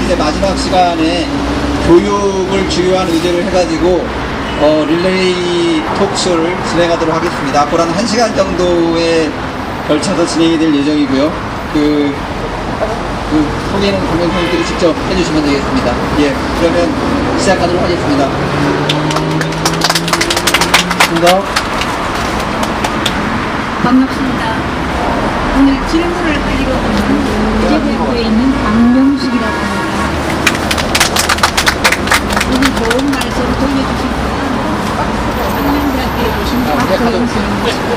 이제 마지막 시간에 교육을 주요한 의제를 해가지고 릴레이 톡쇼를 진행하도록 하겠습니다. 앞으로 한 1시간 정도에 걸쳐서 진행이 될 예정이고요. 그 소개는 동영상들이 직접 해주시면 되겠습니다. 예, 그러면 시작하도록 하겠습니다. 반갑습니다. 오늘 질문을 하기로 온 의제대학교에 있는 강명숙이라고 합니다. 오늘 좋은 말씀 들려주실 분은 상명대학교에 계신 박서영 선생님이십니다.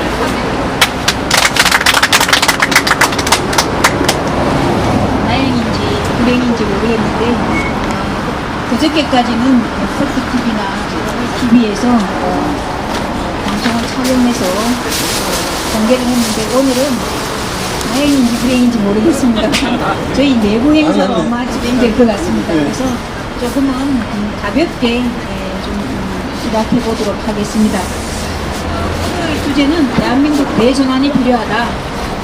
다행인지 불행인지 모르겠는데 그저께까지는 컬트TV나 TV에서 방송을 촬영해서 공개를 했는데 오늘은 다행인지 불행인지 모르겠습니다. 저희 내부 행사로 아마 진행될 것 같습니다. 그래서 조금은 가볍게 좀 시작해 보도록 하겠습니다. 오늘 주제는 대한민국 대전환이 필요하다.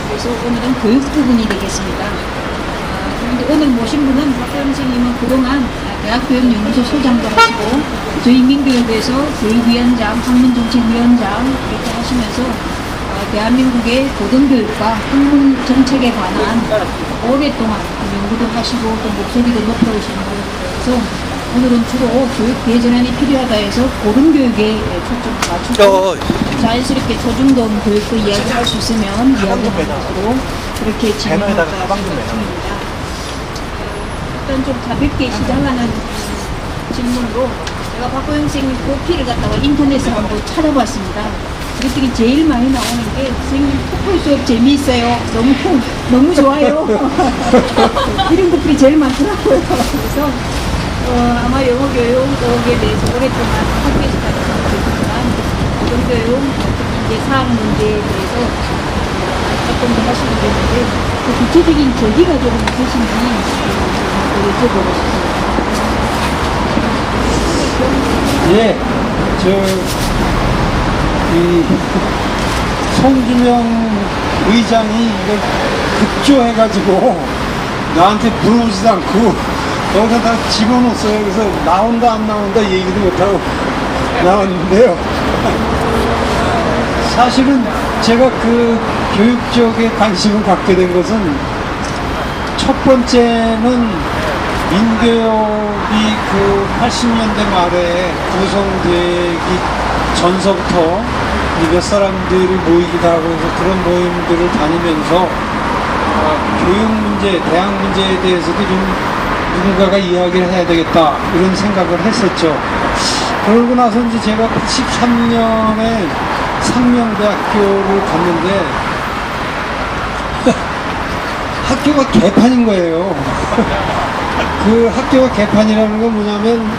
그래서 오늘은 교육 부분이 되겠습니다. 그런데 오늘 모신 분은 박서영 선생님은 그동안 대학교육연구소 소장도 하시고 저희 민교육에서 교육위원장, 학문정책위원장 이렇게 하시면서 대한민국의 고등교육과 학문 정책에 관한 오랫동안 연구도 하시고 또 목소리도 높여오시는 분이서 오늘은 주로 교육 대전환이 필요하다 해서 고등교육에 초점을 맞추고 자연스럽게 초중등 교육도 이야기할 수 있으면 이야기하는 것으로 그렇게 진행할까 싶습니다. 일단 좀 가볍게 시작하는 질문으로 제가 박보영 선생님 프로필을 갖다가 인터넷에 한번 찾아봤습니다. 그랬더니 제일 많이 나오는 게 선생님 토플 수업 재미있어요. 너무 좋아요. 이런 것들이 제일 많더라고요. 그래서 아마 영어 교육에 대해서 오랫동안 학교에서 가르치셨지만 고등교육 특히 이제 사학 문제에 대해서 조금 더 하시게 되는데 그 구체적인 계기가 조금 있으신지 여쭤보고 싶습니다. 예, 이 송주명 의장이 이걸 급조해가지고 나한테 물어보지도 않고 여기서 다 집어넣었어요. 그래서 나온다 안 나온다 얘기도 못하고 나왔는데요. 사실은 제가 그 교육 쪽에 관심을 갖게 된 것은 첫 번째는 민교육이 그 80년대 말에 구성되기 전서부터 몇 사람들이 모이기도 하고 해서 그런 모임들을 다니면서 교육 문제, 대학 문제에 대해서도 좀 누군가가 이야기를 해야 되겠다 이런 생각을 했었죠. 그러고 나서 이제 제가 83년에 상명대학교를 갔는데 학교가 개판인 거예요. 그 학교가 개판이라는 건 뭐냐면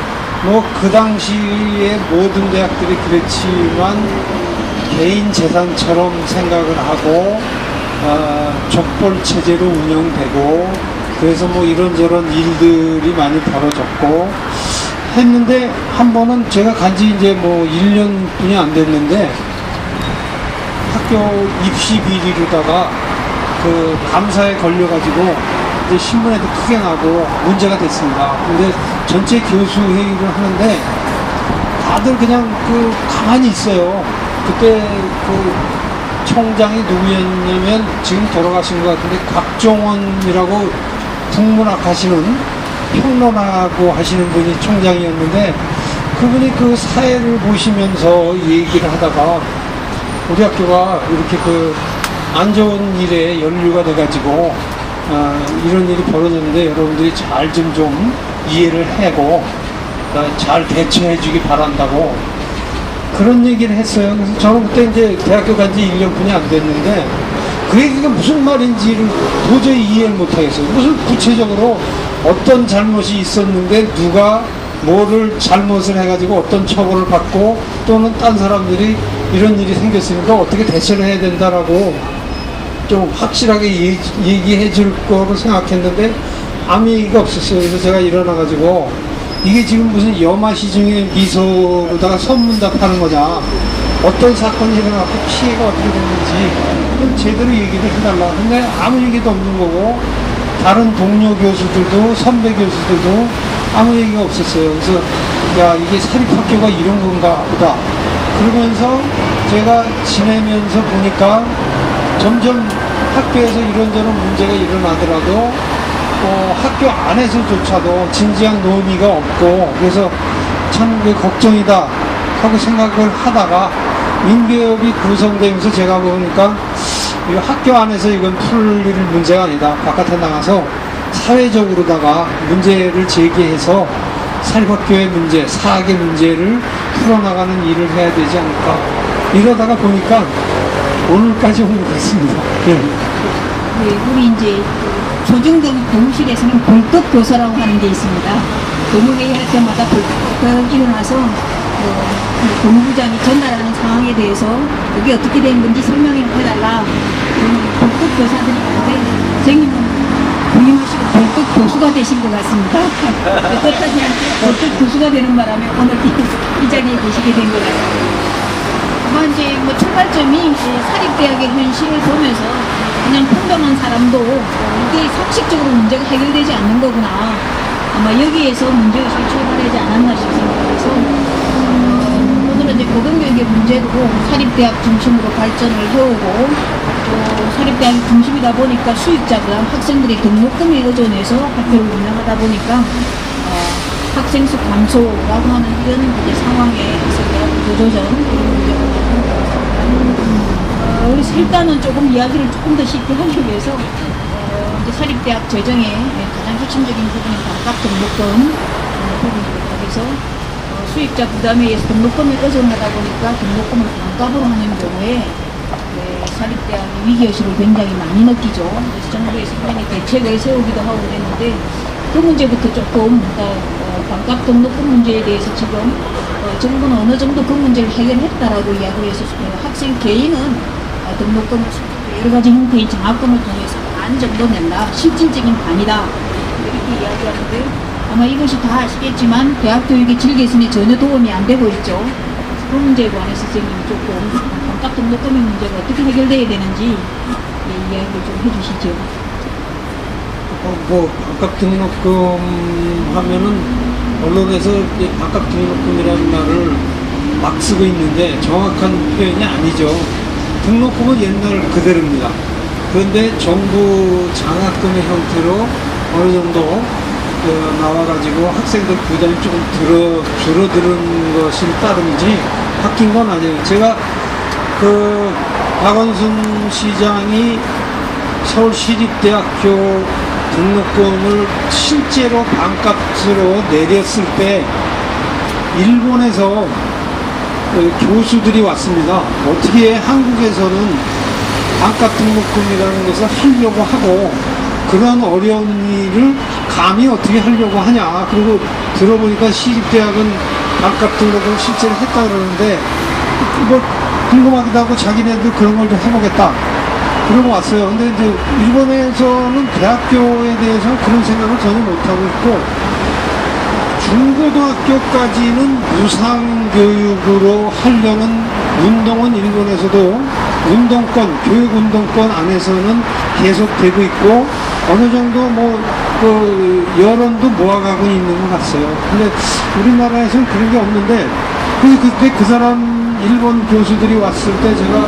뭐 그 당시에 모든 대학들이 그랬지만 개인 재산처럼 생각을 하고 족벌 체제로 운영되고 그래서 뭐 이런저런 일들이 많이 벌어졌고 했는데 한 번은 제가 간지 이제 뭐 1년뿐이 안 됐는데 학교 입시 비리로다가 그 감사에 걸려가지고 이제 신문에도 크게 나고 문제가 됐습니다. 근데 전체 교수 회의를 하는데 다들 그냥 그 가만히 있어요. 그때 그 총장이 누구였냐면 지금 돌아가신 것 같은데 곽종원이라고 국문학 하시는 평론하고 하시는 분이 총장이었는데 그분이 그 사회를 보시면서 얘기를 하다가 우리 학교가 이렇게 그 안 좋은 일에 연루가 돼가지고 이런 일이 벌어졌는데 여러분들이 잘 좀 이해를 하고 잘 대처해 주기 바란다고 그런 얘기를 했어요. 그래서 저는 그때 이제 대학교 간 지 1년뿐이 안 됐는데 그 얘기가 무슨 말인지를 도저히 이해를 못 하겠어요. 무슨 구체적으로 어떤 잘못이 있었는데 누가 뭐를 잘못을 해가지고 어떤 처벌을 받고 또는 딴 사람들이 이런 일이 생겼으니까 어떻게 대처를 해야 된다라고 좀 확실하게 얘기해 줄 거로 생각했는데 아무 얘기가 없었어요. 그래서 제가 일어나가지고 이게 지금 무슨 염화시중의 미소로다가 선문답하는 거냐, 어떤 사건이 일어나고 피해가 어떻게 됐는지 제대로 얘기를 해달라. 근데 아무 얘기도 없는 거고 다른 동료 교수들도 선배 교수들도 아무 얘기가 없었어요. 그래서 야, 이게 사립학교가 이런 건가 보다. 그러면서 제가 지내면서 보니까 점점 학교에서 이런저런 문제가 일어나더라도 학교 안에서조차도 진지한 논의가 없고, 그래서 참 걱정이다 하고 생각을 하다가 민교협이 구성되면서 제가 보니까 이 학교 안에서 이건 풀릴 문제가 아니다. 바깥에 나가서 사회적으로다가 문제를 제기해서 사립학교의 문제, 사학의 문제를 풀어나가는 일을 해야 되지 않을까. 이러다가 보니까 오늘까지 온 것 같습니다. 네. 네, 우리 이제 조정동 교무실에서는 벌떡 교사라고 하는 게 있습니다. 교무회의 할 때마다 벌떡 일어나서 교무부장이 전달하는 상황에 대해서 그게 어떻게 된 건지 설명을 해달라. 벌떡 교사들이 있는데 선생님은 부임하시고 벌떡 교수가 되신 것 같습니다. 뜻하지 않게 벌떡 교수가 되는 바람에 오늘 이 자리에 계시게 된 것 같습니다. 아마 이제 출발점이 사립대학의 현실을 보면서 그냥 평범한 사람도 이게 상식적으로 문제가 해결되지 않는 거구나. 아마 여기에서 문제의식이 출발하지 않았나 싶습니다. 그래서 오늘은 이제 고등교육의 문제도 사립대학 중심으로 발전을 해오고 또 사립대학이 중심이다 보니까 수익자 부담 학생들의 등록금에 의존해서 학교를 운영하다 보니까 학생 수 감소라고 하는 이런 이제 상황에 있어서 구조적 문제가 그래서 일단은 조금 이야기를 조금 더 쉽게 하기 위해서 이제 사립대학 재정의 가장 핵심적인 부분은 반값 등록금 부분입니다. 그래서 수익자 부담에 의해서 등록금에 의존하다 보니까 등록금을 반값으로 하는 경우에 사립대학이 위기의식을 굉장히 많이 느끼죠. 그래서 정부에서 상당히 대책을 세우기도 하고 그랬는데 그 문제부터 조금 반값 등록금 문제에 대해서 지금 정부는 어느 정도 그 문제를 해결했다라고 이야기를 해서 학생 개인은 등록금 여러 가지 형태의 장학금을 통해서 반 정도 낸다. 실질적인 반이다. 이렇게 이야기하는데 아마 이것이 다 아시겠지만 대학 교육의 질 개선에 전혀 도움이 안 되고 있죠. 그 문제에 관해서 선생님이 조금 반값 등록금의 문제가 어떻게 해결돼야 되는지 이야기를 좀 해주시죠. 반값 등록금 하면은 언론에서 반값 등록금이라는 말을 막 쓰고 있는데 정확한 표현이 아니죠. 등록금은 옛날 그대로입니다. 그런데 정부 장학금의 형태로 어느 정도 나와가지고 학생들 부담이 조금 줄어드는 것이 따름이지 바뀐 건 아니에요. 제가 박원순 시장이 서울시립대학교 등록금을 실제로 반값으로 내렸을 때 일본에서 교수들이 왔습니다. 어떻게 한국에서는 반값 등록금이라는 것을 하려고 하고 그런 어려운 일을 감히 어떻게 하려고 하냐. 그리고 들어보니까 시립대학은 반값 등록을 실제로 했다 그러는데 뭐 궁금하기도 하고 자기네도 그런 걸 좀 해보겠다. 그러고 왔어요. 근데 이제 일본에서는 대학교에 대해서 그런 생각을 전혀 못하고 있고 중고등학교까지는 무상교육으로 하려는 운동은 일본에서도 운동권, 교육운동권 안에서는 계속되고 있고 어느 정도 여론도 모아가고 있는 것 같아요. 근데 우리나라에서는 그런 게 없는데 그때 그 사람 일본 교수들이 왔을 때 제가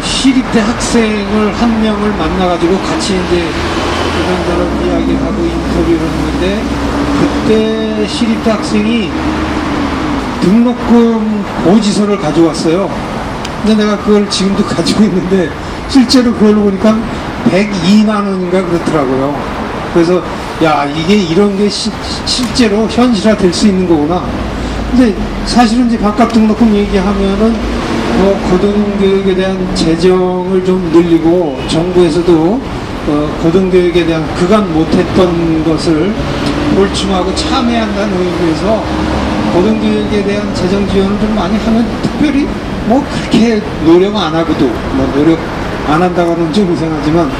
시립대 학생을 한 명을 만나가지고 같이 이제 이런저런 이야기하고 인터뷰를 했는데 그때 시립대 학생이 등록금 고지서를 가져왔어요. 근데 내가 그걸 지금도 가지고 있는데 실제로 그걸 보니까 102만 원인가 그렇더라고요. 그래서 야 이게 이런 게 실제로 현실화 될 수 있는 거구나. 근데 사실은 이제 반값 등록금 얘기하면은 고등교육에 대한 재정을 좀 늘리고 정부에서도 고등교육에 대한 그간 못했던 것을 볼충하고 참여한다는 의미에서 고등교육에 대한 재정 지원을 좀 많이 하면 특별히 그렇게 노력 안 하고도 노력 안 한다고는 좀 이상하지만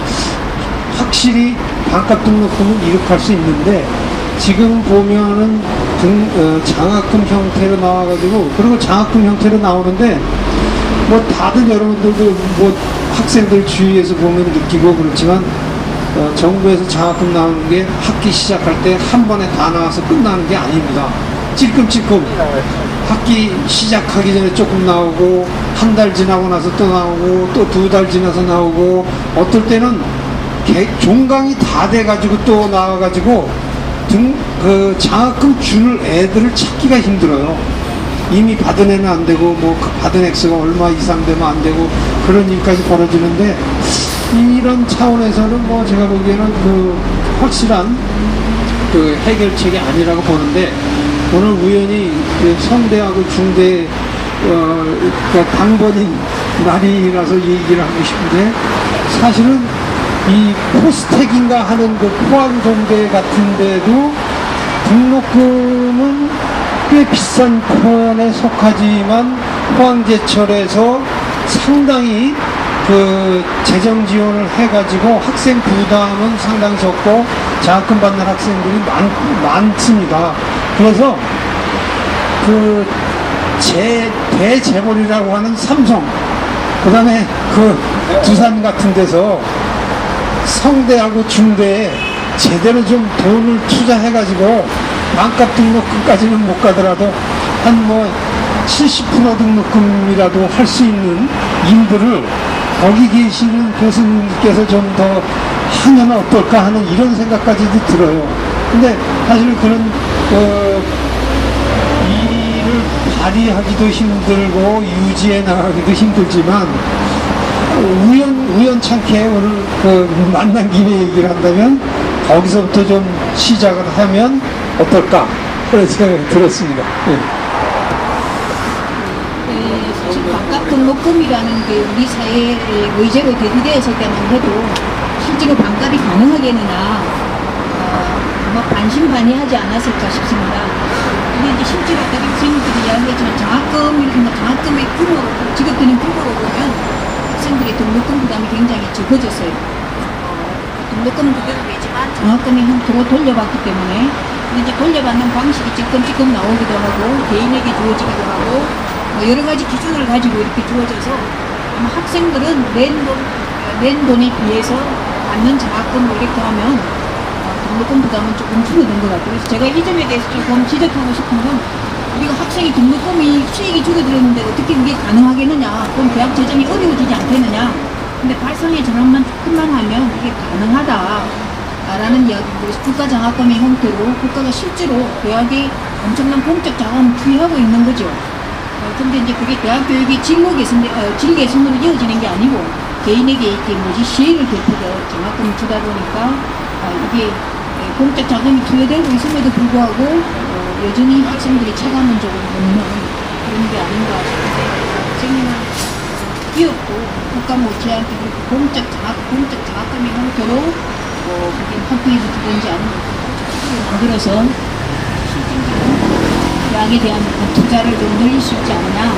확실히 반값 등록금은 이룩할 수 있는데 지금 보면은 장학금 형태로 나와가지고 그리고 장학금 형태로 나오는데 다들 여러분들도 학생들 주위에서 보면 느끼고 그렇지만 정부에서 장학금 나오는 게 학기 시작할 때 한 번에 다 나와서 끝나는 게 아닙니다. 찔끔찔끔 학기 시작하기 전에 조금 나오고 한 달 지나고 나서 또 나오고 또 2달 지나서 나오고 어떨 때는 종강이 다 돼가지고 또 나와가지고 그 장학금 줄 애들을 찾기가 힘들어요. 이미 받은 애는 안 되고 뭐 받은 액수가 얼마 이상 되면 안 되고 그런 일까지 벌어지는데 이런 차원에서는 뭐 제가 보기에는 그 확실한 그 해결책이 아니라고 보는데 오늘 우연히 그 성대하고 중대 그 당번인 날이라서 얘기를 하고 싶은데 사실은 이 포스텍인가 하는 그 포항동대 같은 데도 등록금은 꽤 비싼 편에 속하지만 포항제철에서 상당히 그 재정 지원을 해가지고 학생 부담은 상당히 적고 장학금 받는 학생들이 많습니다. 그래서 그 대재벌이라고 하는 삼성, 그 다음에 그 두산 같은 데서 성대하고 중대에 제대로 좀 돈을 투자해가지고 반값 등록금까지는 못 가더라도 한 뭐 70% 등록금이라도 할 수 있는 일들을 거기 계시는 교수님께서 좀 더 하면 어떨까 하는 이런 생각까지도 들어요. 근데 사실 그런 일을 발휘하기도 힘들고 유지해 나가기도 힘들지만 우연찮게 오늘 그 만난 김에 얘기를 한다면 거기서부터 좀 시작을 하면 어떨까 그런 생각이 들었습니다. 네. 사실 반값 등록금이라는 게 우리 사회의 의제로 대두되었을 때만 해도 실제로 반값이 가능하겠느냐 아마 반신반의하지 않았을까 싶습니다. 근데 이제 실제로 아까 선생님들이 이야기했지만 장학금의 규모, 지급되는 규모로 보면 학생들의 등록금 부담이 굉장히 적어졌어요. 등록금은 그대로 되지만 장학금의 형태로 돌려받기 때문에 이제 돌려받는 방식이 찔끔찔끔 나오기도 하고 개인에게 주어지기도 하고 여러 가지 기준을 가지고 이렇게 주어져서 아마 학생들은 낸 돈에 비해서 받는 장학금을 이렇게 하면 등록금 부담은 조금 줄어든 것 같아요. 그래서 제가 이 점에 대해서 조금 지적하고 싶은 건 우리가 학생이 등록금이 수익이 줄어들었는데 어떻게 그게 가능하겠느냐, 그럼 대학 재정이 어려워지지 않겠느냐. 근데 발상의 전환만 조금만 하면 이게 가능하다라는 이야기, 국가장학금의 형태로 국가가 실제로 대학에 엄청난 공적 자금을 투여하고 있는 거죠. 근데 이제 그게 대학 교육이 질 개선으로 이어지는 게 아니고 개인에게 이렇게 시행을 결핍해 장학금을 주다 보니까 이게 공적 자금이 투여되고 있음에도 불구하고 여전히 학생들이 체감은 조금 없는 그런 게 아닌가 싶은데 선생님은 기업도 국가 못지않게 공적 장학금의 형태로 그게 학교에서 주든지 아니면 만들어서 실질적으로 대학에 대한 투자를 좀 늘릴 수 있지 않느냐.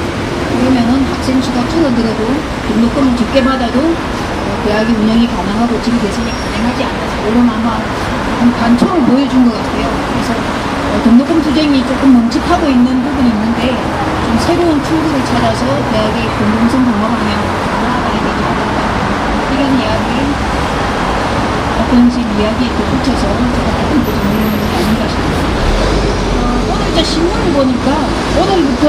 그러면은 학생 수가 줄어들어도 등록금을 적게 받아도 대학의 운영이 가능하고 질 개선이 가능하지 않아서 이런 아마 한 단초를 보여준 것 같아요. 그래서 등록금 투쟁이 조금 멈칫하고 있는 부분이 있는데 좀 새로운 출구를 찾아서 대학의 공공성 강화 방향으로 나아가야 되지 않을까 이런 이야기를 어떤 식 이야기에 덧붙여서 제가 조금 더 정리하는 게 아닌가 싶습니다. 오늘 이제 신문을 보니까 오늘부터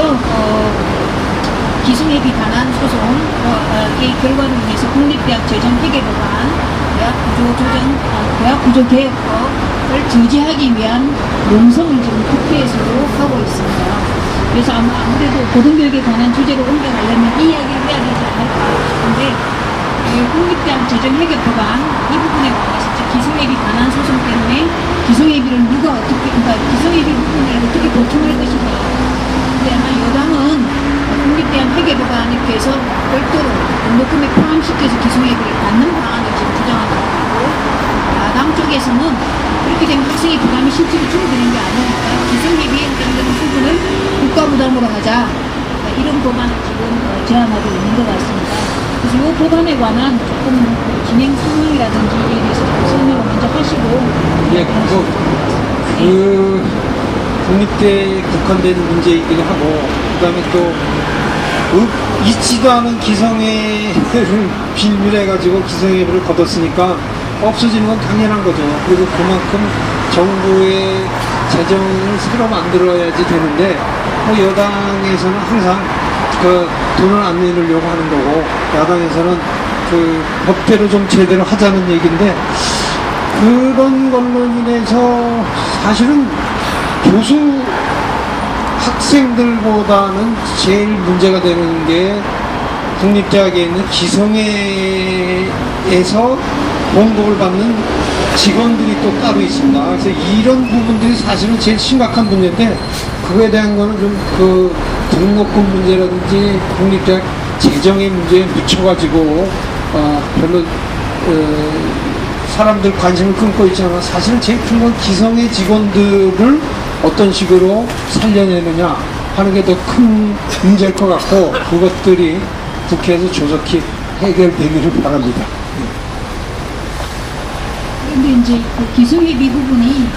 기승예비 반환 소송의 결과로 인해서 국립대학 재정 회계법안, 대학 구조 개혁법을 저지하기 위한 농성을 지금 국회에서 하고 있습니다. 그래서 아무래도 고등교육에 관한 주제로 옮겨가려면 이 이야기를 해야 되지 않을까 싶은데 국립대학 재정 회계법안 이 부분에 관해서 기승예비 반환 소송 때문에 기승예비를 그러니까 기승예비 부분을 어떻게 보충할 것이냐. 근데 아마 여당은 국립대학 회계법안을 위해서 별도로 등록금에 포함시켜서 기승예비를 받는 방안을 지금 주장하고 있고 야당 쪽에서는 그렇게 되면 학생의 부담이 실제로 줄어드는 게 아니니까 기승예비에 해당되는 부분을 국가 부담으로 하자. 이런 법안을 지금 제안하고 있는 것 같습니다. 그래서 이 법안에 관한 조금 진행 상황이라든지에 대해서 설명을 먼저 하시고. 예, 그 국립대에 국한되는 문제이기도 하고, 그 다음에 또 있지도 않은 기성회를 빌밀해가지고 기성회비를 걷었으니까 없어지는 건 당연한 거죠. 그리고 그만큼 정부의 재정을 새로 만들어야지 되는데, 뭐 여당에서는 항상 그 돈을 안 내려고 하는 거고, 야당에서는 그 법대로 좀 제대로 하자는 얘기인데, 그런 걸로 인해서 사실은 교수 학생들보다는 제일 문제가 되는 게 국립대학에 있는 기성회에서 봉급을 받는 직원들이 또 따로 있습니다. 그래서 이런 부분들이 사실은 제일 심각한 문제인데, 그거에 대한 거는 좀 그 등록금 문제라든지 국립대학 재정의 문제에 묻혀가지고 별로 사람들 관심을 끊고 있지만, 사실은 제일 큰 건 기성의 직원들을 어떤 식으로 살려내느냐 하는 게 더 큰 문제일 것 같고, 그것들이 국회에서 조속히 해결되기를 바랍니다. 그런데 이제 그 기성회비 부분이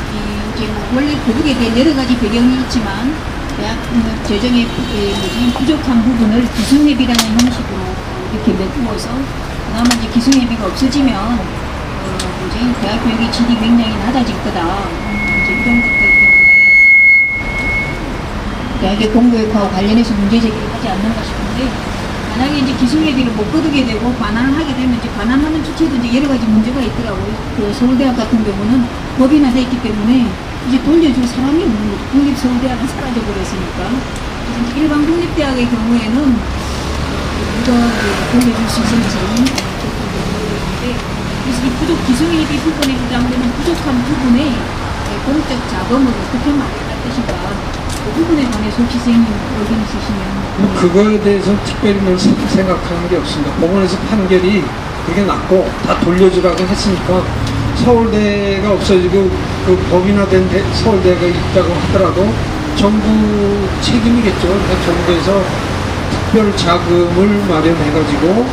이제 원래 거기에 대한 여러 가지 배경이 있지만 대학 재정의 부족한 부분을 기성회비라는 형식으로 이렇게 메꾸어서 그나마 이제 기성회비가 없어지면 대학 교육의 질이 굉장히 낮아질 거다. 이제 이런 것들 때문에 대학의 공교육하고 관련해서 문제 제기를 하지 않는가 싶은데, 만약에 이제 기술회비를 못 거두게 되고 반환을 하게 되면 이제 반환하는 주체도 이제 여러 가지 문제가 있더라고요. 그 서울대학 같은 경우는 법인화돼 있기 때문에 이제 돌려줄 사람이 없는 거죠. 국립서울대학은 사라져 버렸으니까. 그래서 이제 일반 국립대학의 경우에는 누가 돌려줄 수 있을지 모르겠는데, 그래서 이 부족 기술회비 부분에 부담되는 부족한 부분에 공적 자금을 어떻게 마련할 것인가, 그 부분에 관해서 혹시 선생님 의견 있으시면. 그거에 대해서 특별히 뭘 생각하는 게 없습니다. 법원에서 판결이 그게 났고 다 돌려주라고 했으니까, 서울대가 없어지고 그 법인화된 서울대가 있다고 하더라도 정부 책임이겠죠. 그러니까 정부에서 특별 자금을 마련해가지고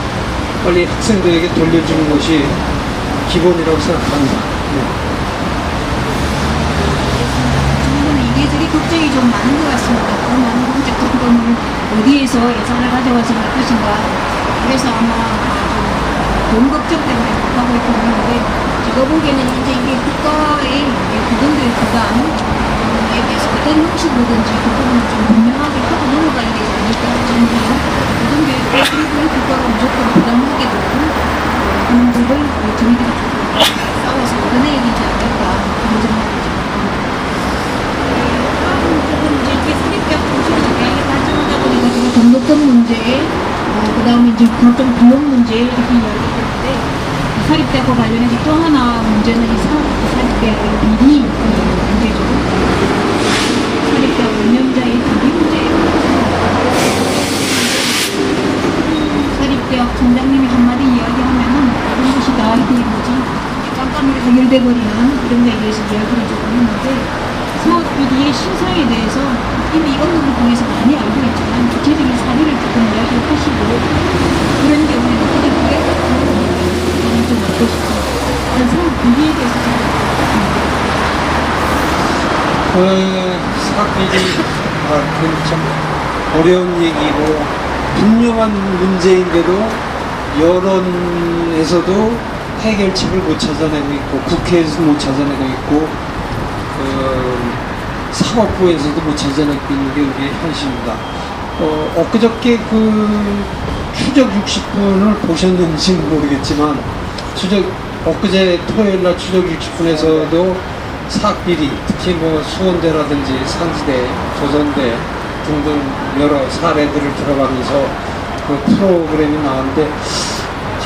빨리 학생들에게 돌려주는 것이 기본이라고 생각합니다. 네. 이래저래 걱정이 좀 많은 것 같습니다. 그 많은 공적 자금을 어디에서 예산을 가져와서 할 것인가. 그래서 아마 돈 걱정 때문에 못하고 있는데, 제가 보기에는 이제 이게 국가의 부분들의 부담에 대해서 어떤 형식으로든지 그 부분을 좀 분명하게 하고 넘어가야 되지 않을까. 정부는 고등교육을 그리고 국가가 무조건 부담하게 되고 하는 것을 저희들이 싸워서 얻어내야 되지 않을까. 그런 생각이 좀 등록금 문제, 그 다음에 이제 결정 비용 문제 이렇게 이야기했는데, 사립대학과 관련해서 또 하나 문제는 이 사립대학의 비리 문제죠. 사립대학 운영자의 비리 문제예요. 사립대학 총장님이 한마디 이야기하면은 이런 것이 다 이게 뭐지 깜깜이로 해결돼버리는 이런 거에 대해서 이야기를 조금 했는데, 사업 비리의 실상에 대해서 이미 언론을 통해서 많이 알고 있지만 구체적인 사례를 조금 이야기를 하시고, 그런 경우에는 어떻게 좀 얻고 싶습니다. 그런 사업 비리에 대해서 사업 비리, 그건 참 어려운 얘기고 분명한 문제인데도 여론에서도 해결책을 못 찾아내고 있고, 국회에서도 못 찾아내고 있고, 사법부에서도 못 찾아내고 있는 게 우리의 현실입니다. 엊그저께 그 추적 60분을 보셨는지는 모르겠지만, 엊그제 토요일날 추적 60분에서도 사학비리, 특히 뭐 수원대라든지 상지대, 조선대 등등 여러 사례들을 들어가면서 그 프로그램이 나왔는데,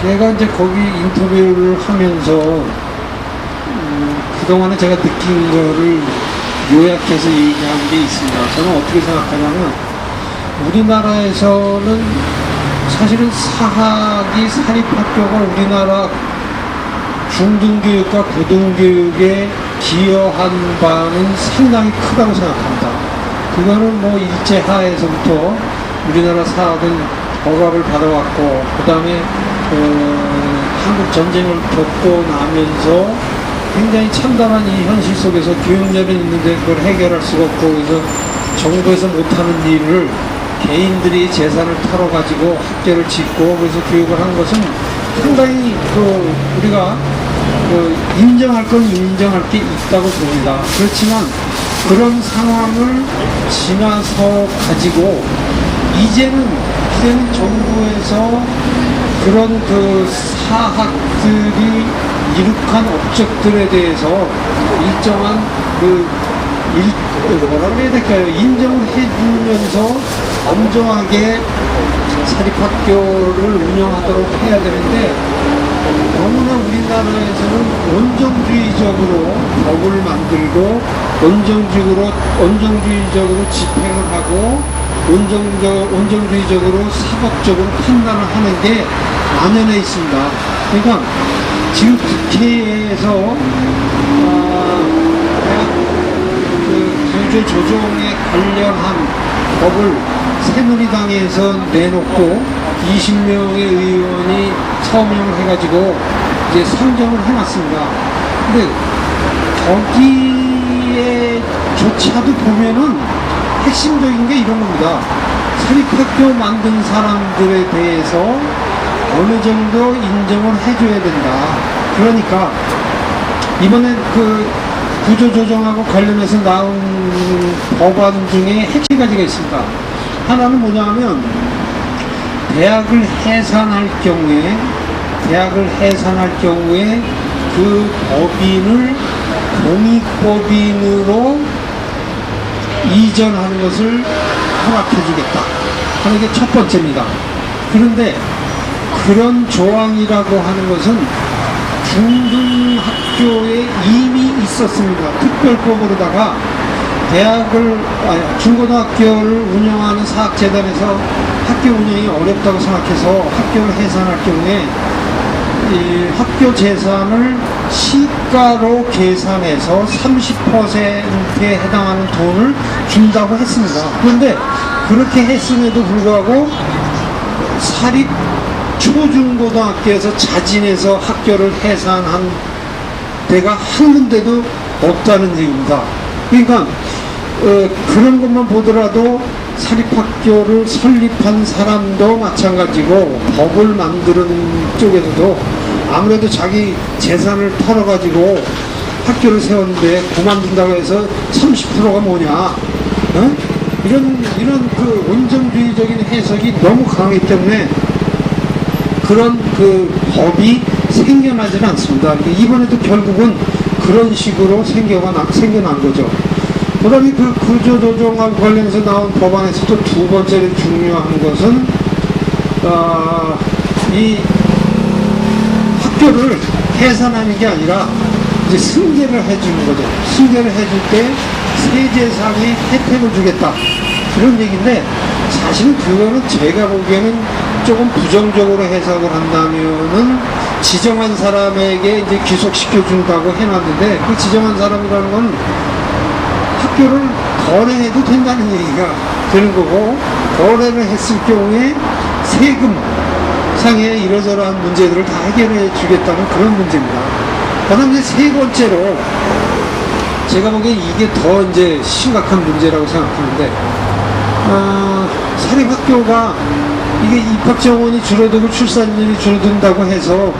제가 이제 거기 인터뷰를 하면서 그동안에 제가 느낀 거를 요약해서 얘기한 게 있습니다. 저는 어떻게 생각하냐면, 우리나라에서는 사실은 사학이 사립학교가 우리나라 중등교육과 고등교육에 기여한 바는 상당히 크다고 생각합니다. 그거는 뭐 일제하에서부터 우리나라 사학은 억압을 받아왔고, 그 다음에 한국 전쟁을 겪고 나면서 굉장히 참담한 이 현실 속에서 교육열은 있는데 그걸 해결할 수가 없고, 그래서 정부에서 못하는 일을 개인들이 재산을 털어가지고 학교를 짓고 그래서 교육을 하는 것은 상당히 우리가 인정할 건 인정할 게 있다고 봅니다. 그렇지만 그런 상황을 지나서 가지고 이제는 정부에서 그런 사학들이 이룩한 업적들에 대해서 일정한 뭐라고 해야 될까요? 인정을 해주면서 엄정하게 사립학교를 운영하도록 해야 되는데 너무나 우리나라에서는 원정주의적으로 법을 만들고 원정주의적으로 집행을 하고 원정주의적으로 사법적으로 판단을 하는 게 만연해 있습니다. 그러니까 지금 국회에서 구조 조정에 관련한 법을 새누리당에서 내놓고 20명의 의원이 서명을 해가지고 이제 상정을 해놨습니다. 근데 거기에조차도 보면은 핵심적인 게 이런 겁니다. 사립학교 만든 사람들에 대해서 어느 정도 인정을 해줘야 된다. 그러니까 이번에 구조조정하고 관련해서 나온 법안 중에 핵심 가지가 있습니다. 하나는 뭐냐면 대학을 해산할 경우에 그 법인을 공익법인으로 이전하는 것을 허락해주겠다 하는 게 첫 번째입니다. 그런데 그런 조항이라고 하는 것은 중등학교에 이미 있었습니다. 특별법으로다가 중고등학교를 운영하는 사학재단에서 학교 운영이 어렵다고 생각해서 학교를 해산할 경우에 이 학교 재산을 시가로 계산해서 30%에 해당하는 돈을 준다고 했습니다. 그런데 그렇게 했음에도 불구하고 사립 초중고등학교에서 자진해서 학교를 해산한 데가 한 군데도 없다는 얘기입니다. 그러니까 그런 것만 보더라도 사립학교를 설립한 사람도 마찬가지고 법을 만드는 쪽에서도 아무래도 자기 재산을 털어가지고 학교를 세웠는데 그만둔다고 해서 30%가 뭐냐, 어? 이런 원정주의적인 해석이 너무 강하기 때문에 그런 법이 생겨나지는 않습니다. 이번에도 결국은 그런 식으로 생겨난 거죠. 그 다음에 구조조정하고 관련해서 나온 법안에서 또 두 번째로 중요한 것은, 이 학교를 해산하는 게 아니라 이제 승계를 해주는 거죠. 승계를 해줄 때 세제상의 혜택을 주겠다. 그런 얘기인데, 사실은 그거는 제가 보기에는 조금 부정적으로 해석을 한다면은 지정한 사람에게 이제 귀속시켜준다고 해놨는데, 그 지정한 사람이라는 건 학교를 거래해도 된다는 얘기가 되는 거고, 거래를 했을 경우에 세금 상의 이러저러한 문제들을 다 해결해 주겠다는 그런 문제입니다. 그 다음에 세 번째로 제가 보기엔 이게 더 이제 심각한 문제라고 생각하는데, 사립학교가 이게 입학 정원이 줄어들고 출산율이 줄어든다고 해서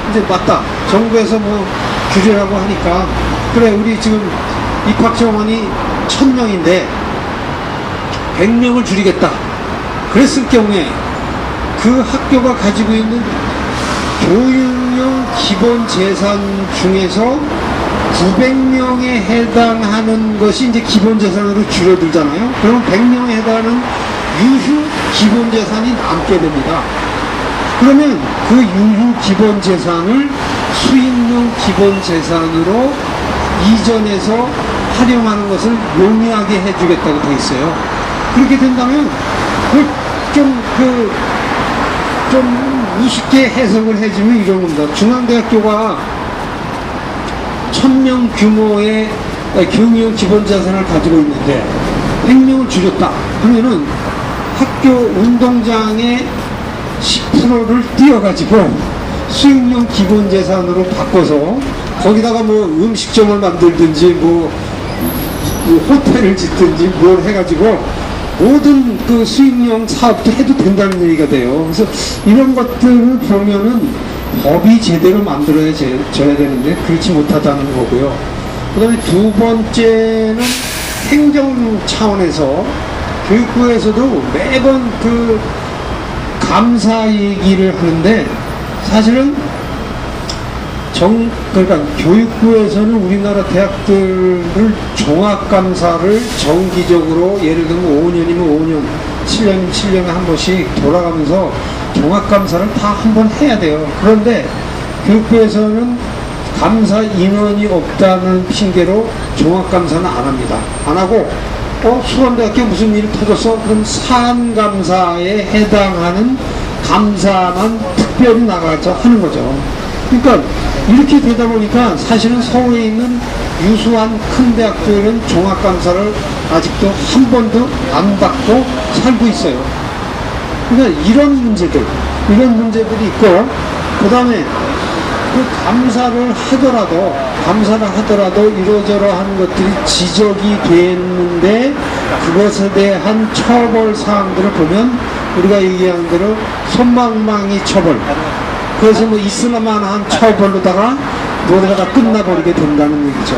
이제 맞다. 정부에서 뭐 규제라고 하니까 그래 우리 지금 입학 정원이 1000명인데 100명을 줄이겠다. 그랬을 경우에 그 학교가 가지고 있는 교육용 기본 재산 중에서 900명에 해당하는 것이 이제 기본 재산으로 줄어들잖아요. 그럼 100명에 해당하는 유휴 기본 재산이 남게 됩니다. 그러면 그 유휴 기본 재산을 수익용 기본 재산으로 이전해서 활용하는 것을 용이하게 해주겠다고 되어 있어요. 그렇게 된다면 좀 우습게 해석을 해주면 이런 겁니다. 중앙대학교가 1000명 규모의 교육용 기본 자산을 가지고 있는데 100명을 줄였다 하면은 학교 운동장의 10%를 띄어가지고 수익용 기본 재산으로 바꿔서 거기다가 뭐 음식점을 만들든지 뭐 호텔을 짓든지 뭘 해가지고 모든 그 수익형 사업도 해도 된다는 얘기가 돼요. 그래서 이런 것들을 보면은 법이 제대로 만들어져야 되는데 그렇지 못하다는 거고요. 그 다음에 두 번째는 행정 차원에서 교육부에서도 매번 그 감사 얘기를 하는데 사실은 그러니까 교육부에서는 우리나라 대학들을 종합감사를 정기적으로 예를 들면 5년이면 5년, 7년이면 7년에 한 번씩 돌아가면서 종합감사를 다 한 번 해야 돼요. 그런데 교육부에서는 감사 인원이 없다는 핑계로 종합감사는 안 합니다. 안 하고 수원대학교 무슨 일이 터졌어? 그럼 사안감사에 해당하는 감사만 특별히 나가서 하는 거죠. 그러니까 이렇게 되다 보니까 사실은 서울에 있는 유수한 큰 대학들은 종합감사를 아직도 한 번도 안 받고 살고 있어요. 그러니까 이런 문제들이 있고, 그 다음에 그 감사를 하더라도 이러저러한 것들이 지적이 됐는데 그것에 대한 처벌 사항들을 보면 우리가 얘기하는 대로 손방망이 처벌, 그래서 뭐 있으나마나한 처벌로다가 노래가 끝나버리게 된다는 얘기죠.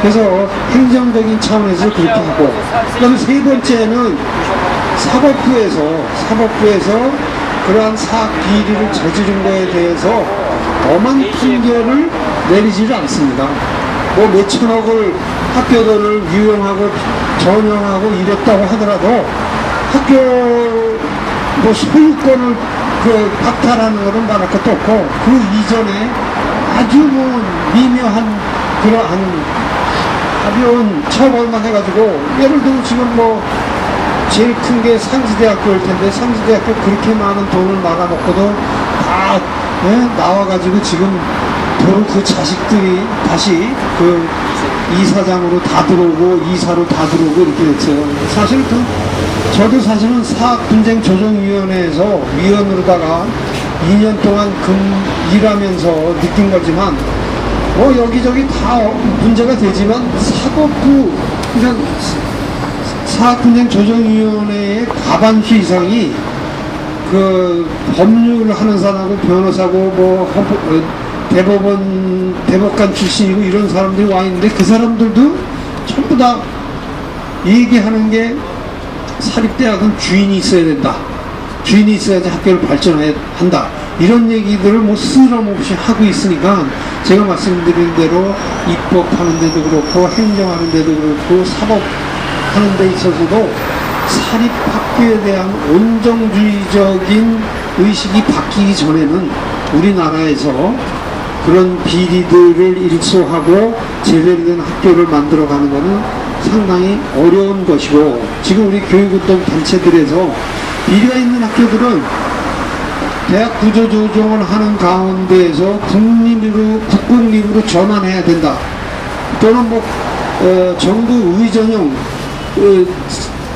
그래서 행정적인 차원에서 그렇게 하고, 그다음에 세 번째는 사법부에서 그러한 사학 비리를 저지른 거에 대해서 엄한 판결을 내리지를 않습니다. 뭐 몇천억을 학교 돈을 유용하고 전용하고 이랬다고 하더라도 학교 뭐 소유권을 그 박탈하는 것은 말할 것도 없고, 그 이전에 아주 뭐 미묘한 그러한 가벼운 처벌만 해가지고, 예를 들어 지금 뭐 제일 큰 게 상지대학교일 텐데 상지대학교 그렇게 많은 돈을 막아놓고도 다 나와가지고 지금 도로 그 자식들이 다시 그 이사장으로 다 들어오고 이사로 다 들어오고 이렇게 됐어요. 사실 저도 사실은 사학분쟁조정위원회에서 위원으로다가 2년 동안 일하면서 느낀 거지만 뭐 여기저기 다 문제가 되지만 사법부, 그러니까 사학분쟁조정위원회의 과반수 이상이 그 법률을 하는 사람하고 변호사고 뭐 대법관 출신이고 이런 사람들이 와 있는데 그 사람들도 전부 다 얘기하는 게 사립대학은 주인이 있어야 된다. 주인이 있어야지 학교를 발전해야 한다. 이런 얘기들을 뭐 스럼없이 하고 있으니까 제가 말씀드린 대로 입법하는 데도 그렇고 행정하는 데도 그렇고 사법하는 데 있어서도 사립학교에 대한 온정주의적인 의식이 바뀌기 전에는 우리나라에서 그런 비리들을 일소하고 제대로 된 학교를 만들어가는 것은 상당히 어려운 것이고, 지금 우리 교육운동 단체들에서 비리가 있는 학교들은 대학 구조조정을 하는 가운데에서 국공립으로 전환해야 된다, 또는 뭐 정부 의전형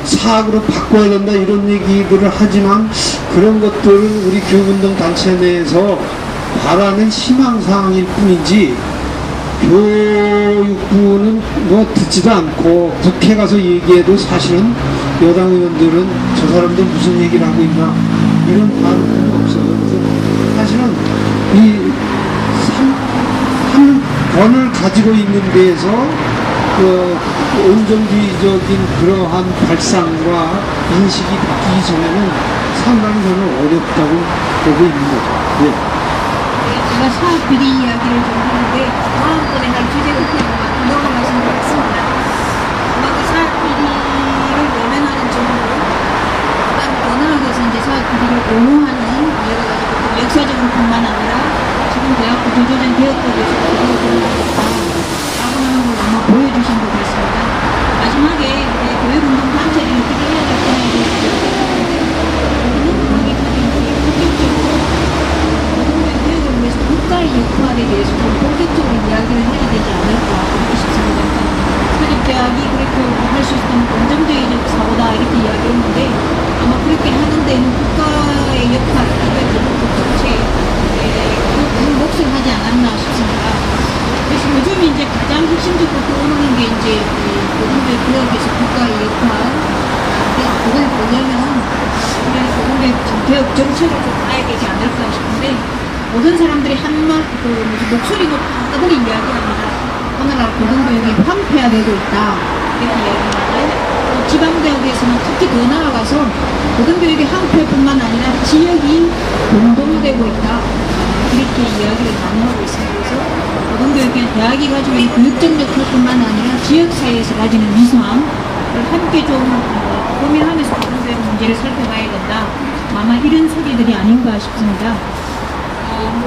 사학으로 바꿔야 된다, 이런 얘기들을 하지만 그런 것들은 우리 교육운동 단체 내에서 바라는 희망사항일 뿐이지 교육부는 뭐 듣지도 않고 국회 가서 얘기해도 사실은 여당 의원들은 저 사람들 무슨 얘기를 하고 있나 이런 반응은 없어요. 그래서 사실은 이 3권을 가지고 있는 데에서 그 온정주의적인 그러한 발상과 인식이 바뀌기 전에는 상당히 저는 어렵다고 보고 있는 거죠. 네. 제가 사학 비리 이야기를 좀 하는데 다음번에 할 주제가 그냥 너무 말씀드렸습니다. 아마 그 사학 비리를 외면하는 정도, 그다음 더 나아가서 이제 사학 비리를 옹호하는 여러 가지 그 역사적인 뿐만 아니라 지금 대학 구조조정 개혁법에서 그리고 하는 걸 아마 보여주신 것 같습니다. 마지막에 교육운동 단체를 어떻게 해야 될까에 대해서 국가의 역할에 대해서 좀 본격적으로 이야기를 해야 되지 않을까 그렇게 싶습니다. 사립대학이 그렇게 할 수 있는 긍정적인 사고다 이렇게 이야기했는데 아마 그렇게 하는 데는 국가의 역할, 그 몫을 하지 않았나 싶습니다. 그래서 요즘 이제 가장 핵심적으로 떠오르는 게 이제 고등교육 개혁에서 국가의 역할, 그걸 보려면 우리 교육 정책을 좀 봐야 되지 않을까 싶은데 모든 사람들이 목소리 높게 이야기합니다. 오늘날 고등교육이 황폐화되고 있다 이렇게 이야기하는데 지방대학에서는 특히 더 나아가서 고등교육의 황폐뿐만 아니라 지역이 공동화되고 있다 이렇게 이야기를 많이 하고 있습니다. 그래서 고등교육은 대학이 가지고 있는 교육적 역할뿐만 아니라 지역사회에서 가지는 위상을 함께 좀 고민하면서 고등교육 문제를 살펴봐야 된다. 아마 이런 소리들이 아닌가 싶습니다.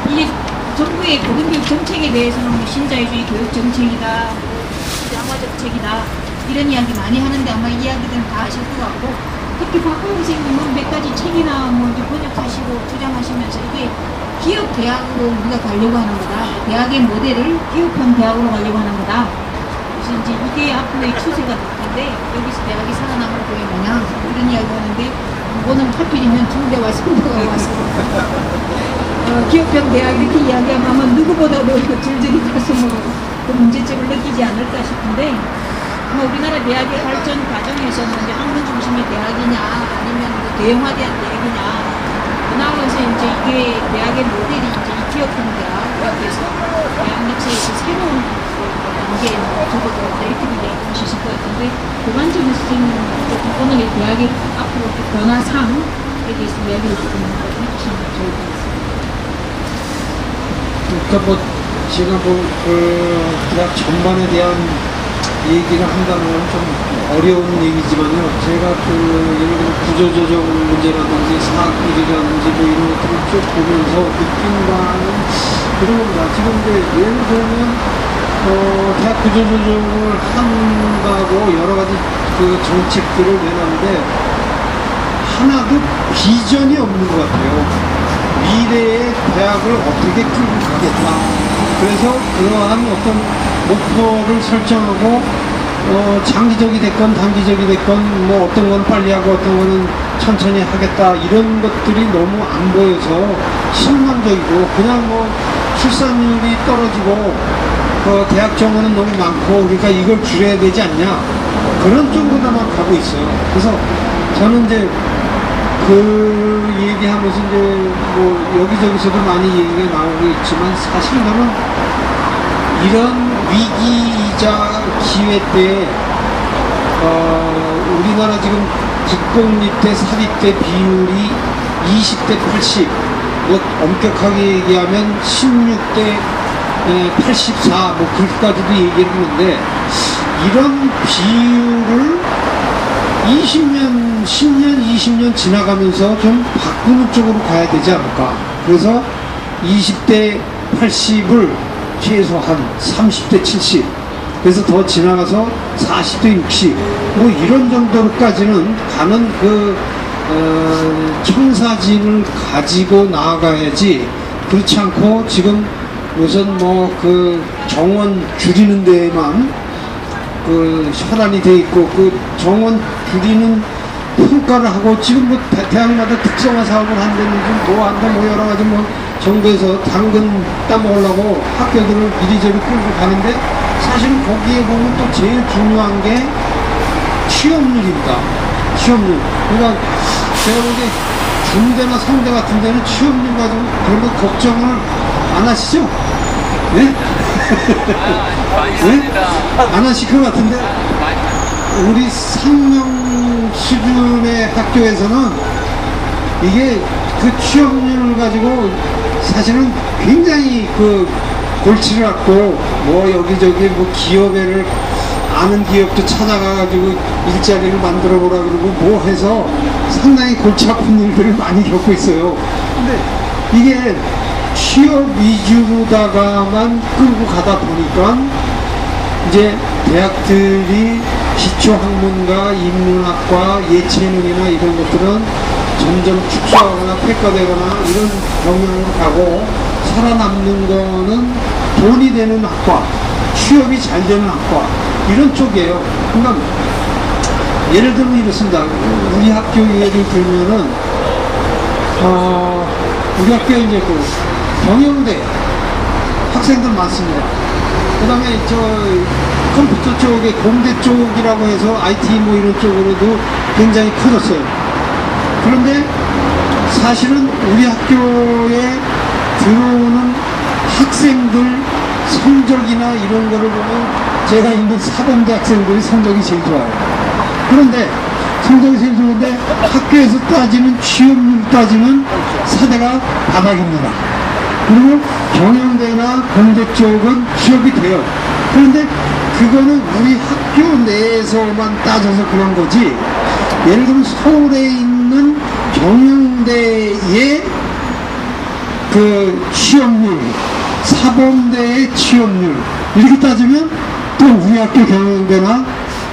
이게 정부의 고등교육 정책에 대해서는 뭐 신자유주의 교육 정책이다, 양화 정책이다 이런 이야기 많이 하는데 아마 이 이야기들은 다 아실 것 같고 특히 박홍 선생님은 몇 가지 책이나 뭐 이제 번역하시고 주장하시면서 이게 기업 대학으로 우리가 가려고 하는 거다. 대학의 모델을 기업형 대학으로 가려고 하는 거다. 그래서 이제 이게 앞으로의 추세가 될 텐데 여기서 대학이 살아남을 거에 뭐냐 이런 이야기 하는데 오늘 하필이면 중대와 성대가 와서 기업형 대학 이렇게 이야기하면 아마 누구보다도 줄줄이 가슴으로 그 문제점을 느끼지 않을까 싶은데 우리나라 대학의 발전 과정에서는 이제 학문 중심의 대학이냐 아니면 대형화된 대학이냐 나아가서 이제 이게 대학의 모델이 이제 이 기업형 대학에서 대학 역사에서 새로운 단계에 접어들었다 이렇게 얘기하실 것 같은데 고관적인 선생님 오늘의 대학의 앞으로 변화상에 대해서 이야기를 조금 해주시면 좋을 것 같습니다. 그러니까 뭐 제가 대학 전반에 대한 얘기를 한다는 건 좀 어려운 얘기지만요. 제가 예를 들어 구조조정 문제라든지 사학비리라든지 뭐 이런 것들을 쭉 보면서 느낀 바는 그런 겁니다. 지금 이제 예를 들면 대학 구조조정을 한다고 여러 가지 그 정책들을 내놨는데 하나도 비전이 없는 것 같아요. 미래의 대학을 어떻게 끌고 가겠다. 그래서 그러한 어떤 목표를 설정하고 장기적이 됐건 단기적이 됐건 뭐 어떤 건 빨리 하고 어떤 거는 천천히 하겠다 이런 것들이 너무 안 보여서 실망적이고 그냥 뭐 출산율이 떨어지고 대학 정원은 너무 많고 그러니까 이걸 줄여야 되지 않냐 그런 쪽으로만 가고 있어요. 그래서 저는 이제 그 얘기하면서 이제 뭐 여기저기서도 많이 얘기가 나오고 있지만 사실 저는 이런 위기이자 기회 때 우리나라 지금 국공립대 사립대 비율이 20대 80 뭐 엄격하게 얘기하면 16대 84 뭐 그렇게까지도 얘기를 하는데 이런 비율을 10년, 20년 지나가면서 좀 바꾸는 쪽으로 가야 되지 않을까. 그래서 20대 80을 최소한 30대 70, 그래서 더 지나가서 40대 60, 뭐 이런 정도로까지는 가는 청사진을 가지고 나아가야지. 그렇지 않고 지금 우선 뭐 정원 줄이는 데에만 혈안이 돼 있고 정원 줄이는 평가를 하고 지금 뭐 대학마다 특성화 사업을 한다든지 뭐 한다 뭐 여러 가지 뭐 정부에서 당근 따먹으려고 학교들을 이리저리 끌고 가는데 사실은 거기에 보면 또 제일 중요한 게 취업률입니다. 취업률. 그러니까 제가 보기에 중대나 성대 같은 데는 취업률 가지고 별로 걱정을 안 하시죠? 네? 네? 안 하실 것 같은데 우리 상명 수준의 학교에서는 이게 취업률을 가지고 사실은 굉장히 골치를 앓고 뭐 여기저기 뭐 기업에를 아는 기업도 찾아가가지고 일자리를 만들어 보라 그러고 뭐 해서 상당히 골치 아픈 일들을 많이 겪고 있어요. 근데 이게 취업 위주로다가만 끌고 가다 보니까 이제 대학들이 기초학문과 인문학과 예체능이나 이런 것들은 점점 축소하거나 폐과되거나 이런 경향으로 가고 살아남는 거는 돈이 되는 학과, 취업이 잘 되는 학과 이런 쪽이에요. 그러니까 예를 들면 이렇습니다. 우리 학교 예를 들면은 우리 학교에 이제 경영대 학생들 많습니다. 그 다음에 컴퓨터 쪽에 공대 쪽이라고 해서 IT 뭐 이런 쪽으로도 굉장히 커졌어요. 그런데 사실은 우리 학교에 들어오는 학생들 성적이나 이런 거를 보면 제가 있는 사범대 학생들이 성적이 제일 좋아요. 그런데 성적이 제일 좋은데 학교에서 따지는 취업률 따지면 사대가 바닥입니다. 그리고 경영대나 공대 쪽은 취업이 돼요. 그런데 그거는 우리 학교 내에서만 따져서 그런 거지, 예를 들면 서울에 있는 경영대의 그 취업률, 사범대의 취업률 이렇게 따지면 또 우리 학교 경영대나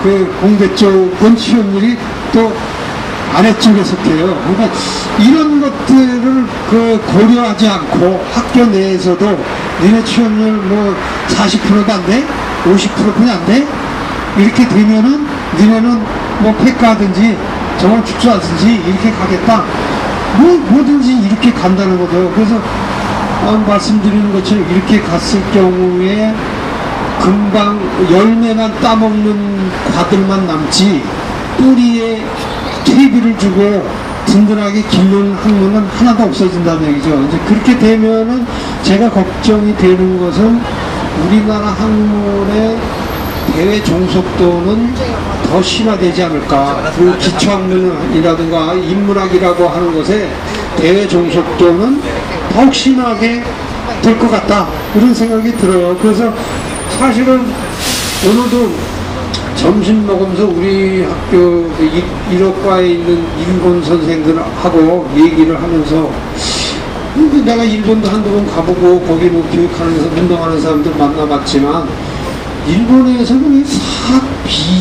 그 공대 쪽은 취업률이 또 아래쪽에 속해요. 그러니까 이런 것들을 그 고려하지 않고 학교 내에서도 니네 취업률 뭐 40%도 안 돼? 50%뿐이 안 돼? 이렇게 되면은 니네는 뭐 폐과하든지 정원 축소하든지 이렇게 가겠다. 뭐든지 이렇게 간다는 거죠. 그래서 말씀드리는 것처럼 이렇게 갔을 경우에 금방 열매만 따먹는 과들만 남지 뿌리에 퇴비를 주고 든든하게 기르는 학문은 하나도 없어진다는 얘기죠. 이제 그렇게 되면은 제가 걱정이 되는 것은 우리나라 학문의 대외 종속도는 더 심화되지 않을까. 그 기초학문이라든가 인문학이라고 하는 것에 대외 종속도는 더욱 심하게 될 것 같다. 이런 생각이 들어요. 그래서 사실은 오늘도 점심 먹으면서 우리 학교 1호과에 있는 일본 선생들하고 얘기를 하면서 내가 일본도 한두 번 가보고 거기 뭐 교육하면서 운동하는 사람들 만나봤지만 일본에서는 왜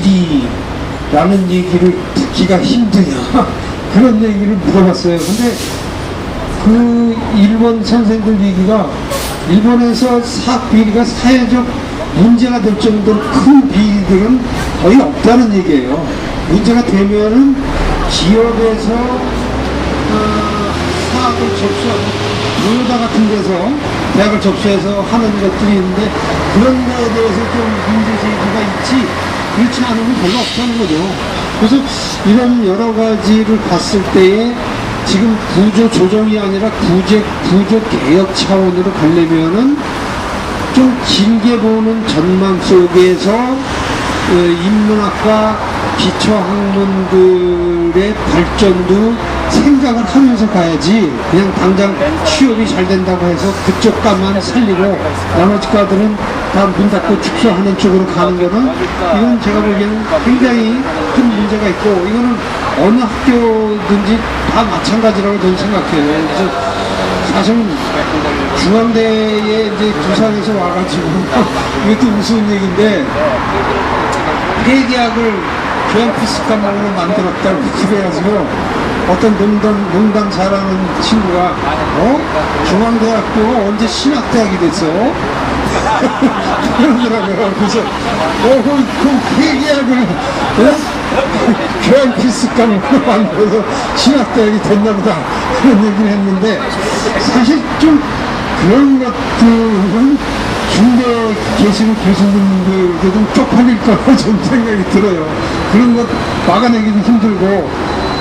사학비리라는 얘기를 듣기가 힘드냐 그런 얘기를 물어봤어요. 근데 그 일본 선생들 얘기가 일본에서 사학비리가 사회적 문제가 될 정도로 큰 비리들은 거의 없다는 얘기예요. 문제가 되면은 기업에서 사학을 접수하고 노여다 같은 데서 대학을 접수해서 하는 것들이 있는데 그런 거에 대해서 좀 문제 제기가 있지 그렇지 않으면 별로 없다는 거죠. 그래서 이런 여러 가지를 봤을 때에 지금 구조 조정이 아니라 구조 개혁 차원으로 가려면은 좀 길게 보는 전망 속에서 인문학과 기초학문들의 발전도 생각을 하면서 가야지 그냥 당장 취업이 잘 된다고 해서 그쪽 과만 살리고 나머지 과들은 다 문 닫고 축소하는 쪽으로 가는 거는 이건 제가 보기에는 굉장히 큰 문제가 있고 이거는 어느 학교든지 다 마찬가지라고 저는 생각해요. 그래서 사실 중앙대에 이제 부산에서 와가지고 이것도 우스운 얘기인데 폐계약을 교양 필수 과목으로 만들었다고 그래가지고 어떤 농담 잘하는 친구가 중앙대학교가 언제 신학대학이 됐어? 그러더라고요. 그래서 그 폐계약을 교양 필수 과목으로 만들어서 신학대학이 됐나보다 그런 얘기를 했는데 사실 좀 그런 것들은 중대 계시는 교수님들도 좀 쪽팔릴 거라고 좀 생각이 들어요. 그런 것 막아내기도 힘들고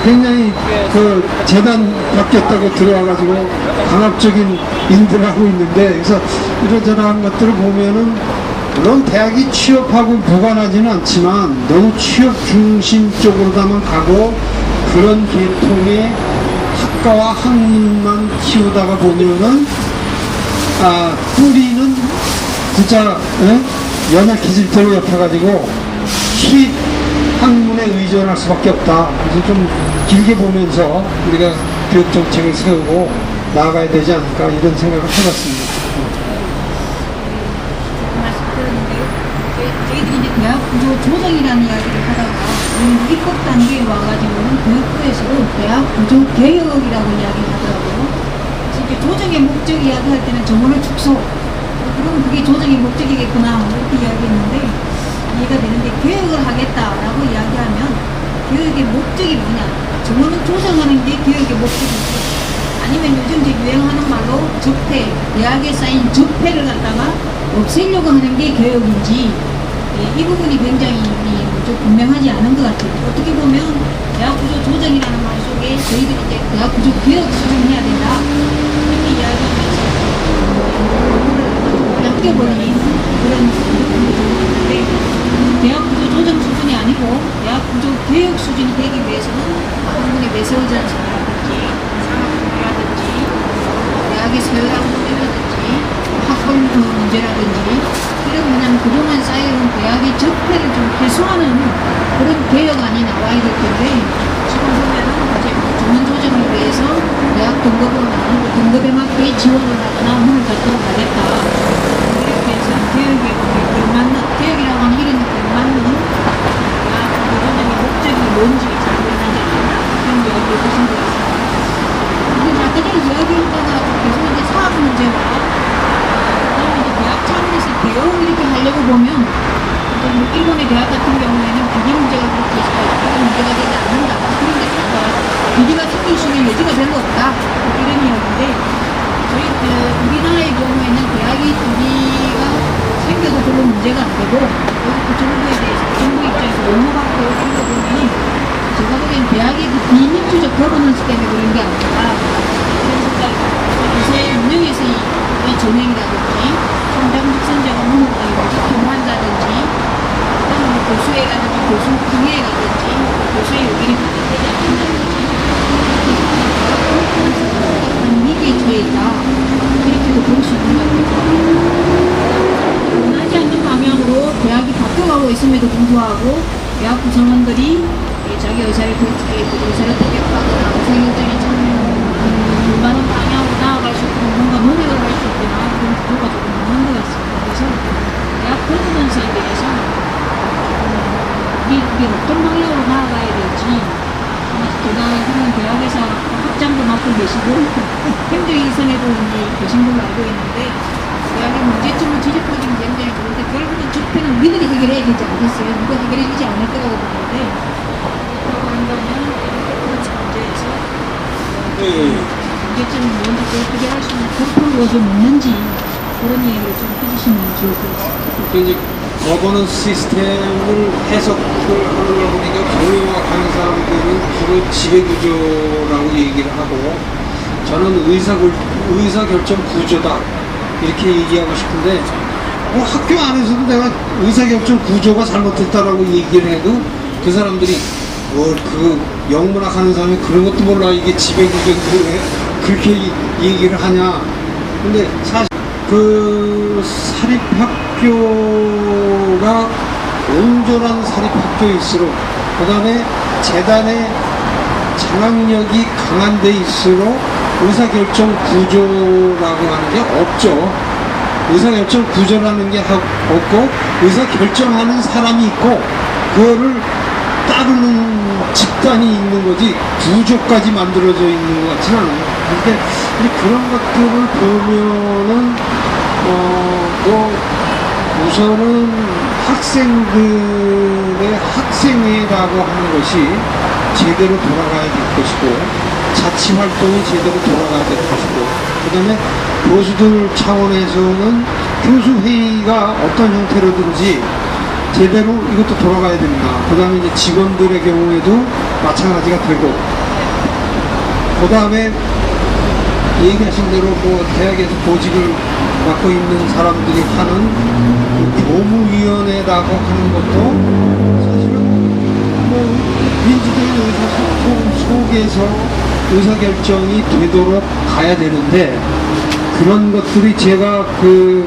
굉장히 그 재단 바뀌었다고 들어와가지고 강압적인 일들을 하고 있는데 그래서 이러저러한 것들을 보면은 물론 대학이 취업하고 무관하지는 않지만 너무 취업 중심 쪽으로다만 가고 그런 계통의 학과와 학문만 키우다가 보면은 뿌리는 진짜 연약해질 대로 옆에가지고 수입 학문에 의존할 수밖에 없다. 그래서 좀 길게 보면서 우리가 교육 정책을 세우고 나아가야 되지 않을까 이런 생각을 해봤습니다. 저희들이 이제 대학 구조 조정이라는 이야기를 하다가 입법 단계에 와가지고는 교육부에서도 대학 구조 개혁이라고 이야기를 하더라고요. 그래서 이제 조정의 목적 이야기할 때는 정원을 축소. 그럼 그게 조정의 목적이겠구나 이렇게 이야기했는데 이해가 되는데 교육을 하겠다라고 이야기하면 교육의 목적이 뭐냐? 정원을 조정하는 게 교육의 목적이지. 아니면 요즘 이제 유행하는 말로 적폐, 대학에 쌓인 적폐를 갖다가 없애려고 하는 게 교육인지 이 부분이 굉장히 좀 분명하지 않은 것 같아요. 어떻게 보면 대학 구조 조정이라는 말 속에 저희들이 이제 대학 구조 개혁 수준해야 된다 이렇게 이야기하면서 엮여버린 그런 부분인데 대학 구조 조정 수준이 아니고 대학 구조 개혁 수준이 되기 위해서는 학문의 매서전이라든지 산업분야라든지 대학의 서열화 문제라든지 학벌 문제라든지 이런 뭐냐면 그동안 쌓여온 대학의 적폐를 좀 해소하는 그런 개혁안이 나와야 될 텐데 지금 보면은 이제 좋은 조정을 위해서 대학 등급으로나 등급에 맞게 지원을 하거나 문을 닫도록 하겠다 이렇게 해서 개혁에 걸맞는 개혁이라고 하는 이런 걸맞는 대학 조정의 목적이 뭔지 잘 보이지 않는다 그런 이야기를 하신 것 같습니다. 근데 아까 전에 이야기했다가 계속 이제 사업 문제와 대학 차원에서 대응 이렇게 하려고 보면 뭐 일본의 대학 같은 경우에는 비리 문제가 그렇게 있어서 문제가 되지 않는다 그런 게 있어서 비리가 생길 수 있는 여지가 별로 없다 이런 이야기인데 저희 우리나라의 경우에는 대학이 비리가 생겨도 별로 문제가 안 되고 그 정부에 대해서 정부 입장에서 옹호받고 이런 거 보면 제가 보기엔 대학의 그 비민주적 거버넌스 때문에 그런 게 아닐까 그런 생각이 요새 운영에서의 전행이라든지 총장직 선정을 통한다든지 또는 교수회라든지 교수 기회라든지 교수의 의견이 반영되지 않는다든지 위기에 처해 있다 이렇게도 볼 수 있는 것 같아요. 원하지 않는 방향으로 대학이 바뀌어가고 있음에도 불구하고 대학 구성원들이 자기 의사를 토격하거나 의사결정에 올바른 방향으로 나아갈 수 있고 뭔가 논의를 할 수 있거나 그런 구조가 조금 없는 것 같습니다. 그래서 대학 거버넌스에 대해서 이게 어떤 방향으로 나아가야 될지 제가 그런 대학에서 학장도 맡고 계시고 행정이선에도 이제 계신 걸로 알고 있는데 대학의 문제점을 지적하기는 굉장히 좋은데 결국은 적폐는 우리들이 해결해야 되지 않겠어요? 누가 해결해 주지 않을 거라고 보는데 그렇다고 한다면 그런 문제에서 문제점이 뭔지 어떻게 할 수 있는 그런 좀 있는지 그런 얘기를 좀 해주시면 좋을 것 같습니다. 이제 거버넌스 시스템을 해석을 하는 걸 보니까 경영학하는 사람들은 주로 지배구조라고 얘기를 하고 저는 의사결정 구조다 이렇게 얘기하고 싶은데 뭐 학교 안에서도 내가 의사결정 구조가 잘못됐다라고 얘기를 해도 그 사람들이 그 영문학 하는 사람이 그런 것도 몰라 이게 지배구조인데 왜 그렇게 얘기를 하냐. 근데 사실 그 사립학교가 온전한 사립학교일수록 그 다음에 재단의 장악력이 강한 데일수록 의사결정 구조라고 하는 게 없죠. 의사결정 구조라는 게 없고 의사결정하는 사람이 있고 그거를 따르는 집단이 있는 거지 구조까지 만들어져 있는 것 같지는 않아요. 그러니까 그런 것들을 보면은 뭐 우선은 학생들의 학생회라고 하는 것이 제대로 돌아가야 될 것이고 자치활동이 제대로 돌아가야 될 것이고 그 다음에 교수들 차원에서는 교수회의가 어떤 형태로든지 제대로 이것도 돌아가야 됩니다. 그 다음에 이제 직원들의 경우에도 마찬가지가 되고 그 다음에 얘기하신 대로 뭐 대학에서 보직을 맡고 있는 사람들이 하는 그 교무위원회라고 하는 것도 사실은 뭐 민주적인 의사소통 속에서 의사결정이 되도록 가야 되는데 그런 것들이 제가 그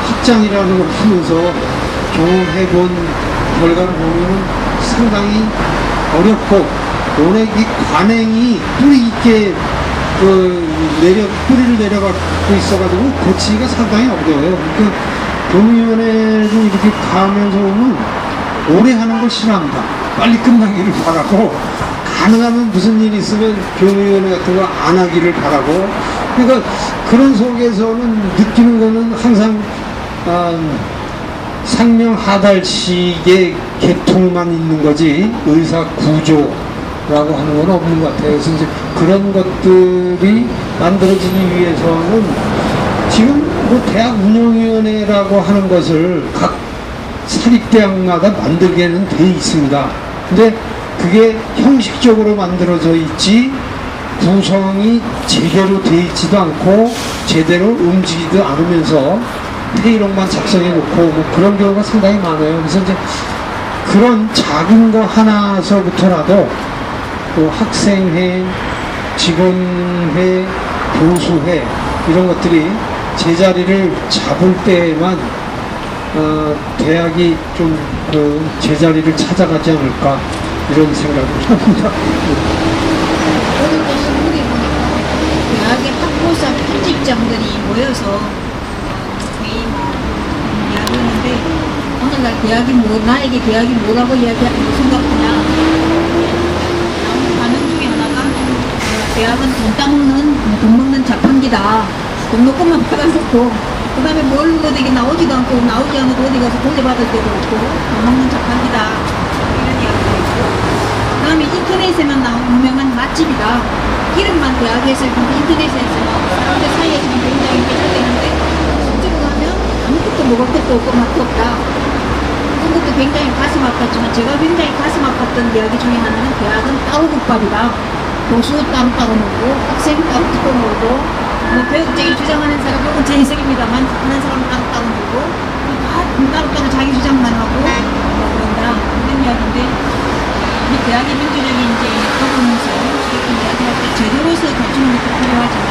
학장이라는 걸 하면서 경험해본 결과를 보면 상당히 어렵고 워낙 이 관행이 뿌리 있게 뿌리를 내려가고 있어가지고 고치기가 상당히 어려워요. 그러니까 교무위원회를 이렇게 가면서 보면 오래 하는 걸 싫어합니다. 빨리 끝나기를 바라고 가능하면 무슨 일이 있으면 교무위원회 같은 거 안 하기를 바라고 그러니까 그런 속에서는 느끼는 거는 항상 상명하달식의 계통만 있는 거지 의사 구조라고 하는 건 없는 것 같아요. 그래서 이제 그런 것들이 만들어지기 위해서는 지금 뭐 대학 운영위원회라고 하는 것을 각 사립대학마다 만들게는 돼 있습니다. 근데 그게 형식적으로 만들어져 있지 구성이 제대로 돼 있지도 않고 제대로 움직이지도 않으면서 회의록만 작성해 놓고 뭐 그런 경우가 상당히 많아요. 그래서 이제 그런 작은 거 하나서부터라도 또 학생회, 직원회, 교수회 이런 것들이 제자리를 잡을 때에만 대학이 좀 그 제자리를 찾아가지 않을까 이런 생각을 합니다. 오늘도 신문에 보니까 대학의 학부사 편집장들이 모여서 회의나 이야기하는데 오늘날 대학이 나에게 대학이 뭐라고 이야기하는 생각하냐 나오는 반응 중에 하나가 대학은 돈 먹는 자판기다. 돈 놓고만 팔아놓고 그 다음에 뭘 어디 나오지도 않고 나오지 않아도 어디 가서 돌려받을 때도 없고 돈 먹는 자판기다 이런 이야기가 있고 그 다음에 인터넷에만 나온 유명한 맛집이다. 이름만 대학에 있을 텐데 인터넷에서 사람들 사이에서는 굉장히 회자되는데 실제로 가면 아무것도 먹을 것도 없고 맛도 없다. 그런 것도 굉장히 가슴 아팠지만 제가 굉장히 가슴 아팠던 이야기 중에 하나는 대학은 따로 국밥이다. 교수 따로 놀고 학생 따로 놀고 뭐 교육적인 주장하는 사람 혹은 제 해석입니다만 하는 사람 따로 놀고 다 따로 자기 주장만 하고 그런다 이런 이야기인데 이 대학의 민주적인 이제 governance 이렇게 이야기할 때 제도로서 갖추는 것도 필요하지만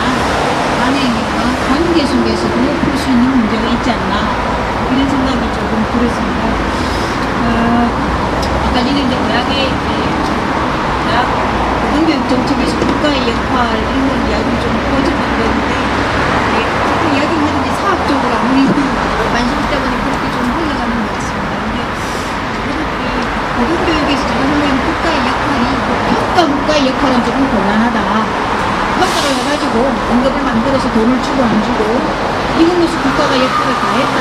관행과 관계 속에서도 풀 수 있는 문제가 있지 않나 이런 생각이 조금 들었습니다. 아까 전에 이제 대학 고등교육 정책에서 국가의 역할 이런 걸 이야기를 좀 꼬집었는데 이야기를 하는데 사학적으로 아무리 관심 때문에 그렇게 좀 흘러가는 것 같습니다. 근데 고등교육에서 제가 생각하는 국가의 역할이 평가 국가의 역할은 조금 곤란하다. 평가를 해가지고 응급을 만들어서 돈을 주고 안 주고 이걸로서 국가가 역할을 다 했다.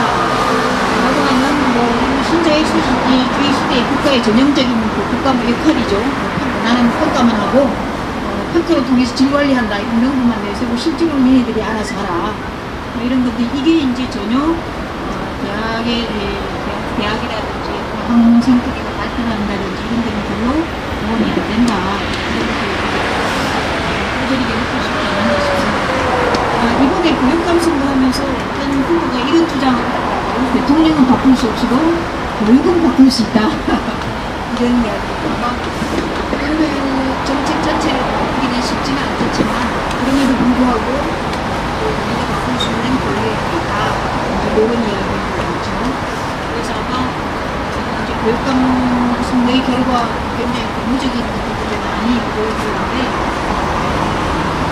라고 하면 뭐 신자유주의 시대의 국가의 전형적인 그 국가 역할이죠. 나는 평가만 하고 평가를 통해서 질 관리한다 이런 명분만 내세우고 실제로 니네들이 알아서 하라 뭐 이런 것들 이게 이제 전혀 대학이라든지 학문 생태계가 발전한다든지 이런 데는 별로 도움이 안 된다 이렇게 꾸준히 느낄 수 있지 않나 싶습니다. 이번에 교육감선거 하면서 어떤 후보가 이런 주장을 하더라고요. 대통령은 바꿀 수 없어도 교육은 바꿀 수 있다 이런 이야기가 고등교육 정책 자체를 바꾸기는 쉽지는 않겠지만 그럼에도 불구하고 우리가 바꿀 수 있는 교육이 있다. 이런 이야기를 하죠. 그래서 아마 이제 교육감 선거의 결과 굉장히 고무적인 것들이 많이 보여주는데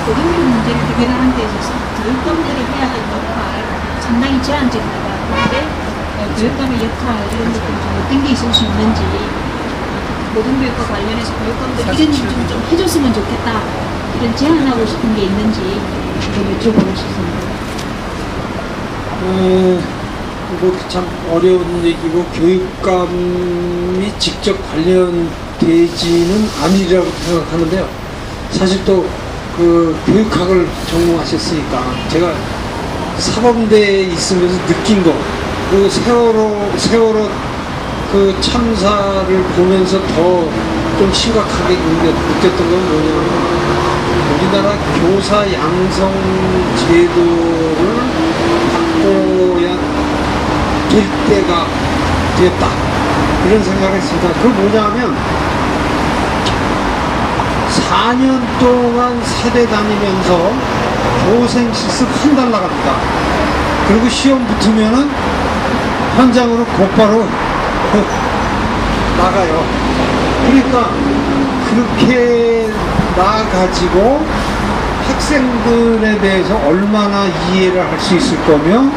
고등교육 문제를 해결하는 데 있어서 교육감들이 해야 될 역할 상당히 제한적이다. 그런데 교육감의 역할 이런 것들이 좀 어떤 게 있을 수 있는지 고등교육과 관련해서 교육감들 이런 일 좀 해줬으면 좋겠다 이런 제안하고 싶은 게 있는지 좀 여쭤보고 싶습니다. 뭐 참 어려운 얘기고 교육감이 직접 관련되지는 아니라고 생각하는데요. 사실 또 그 교육학을 전공하셨으니까 제가 사범대에 있으면서 느낀 거 그 세월호 그 참사를 보면서 더 좀 심각하게 느꼈던 건 뭐냐면 우리나라 교사 양성 제도를 바꿔야 될 때가 됐다 이런 생각을 했습니다. 그건 뭐냐면 4년 동안 세대 다니면서 교생 실습 한 달 나갑니다. 그리고 시험 붙으면은 현장으로 곧바로 나가요. 그러니까 그렇게 나가지고 학생들에 대해서 얼마나 이해를 할 수 있을 거며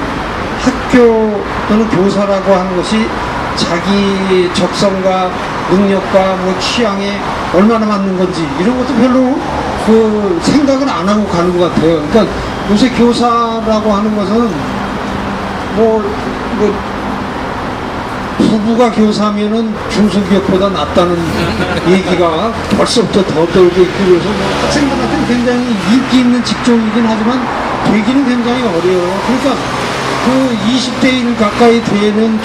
학교 또는 교사라고 하는 것이 자기 적성과 능력과 뭐 취향에 얼마나 맞는 건지 이런 것도 별로 그 생각을 안 하고 가는 것 같아요. 그러니까 요새 교사라고 하는 것은 부부가 교사면은 중소기업보다 낫다는 얘기가 벌써부터 더 돌고 있고 그래서 학생들한테는 굉장히 인기 있는 직종이긴 하지만 되기는 굉장히 어려워요. 그러니까 그 20대 1 가까이 되는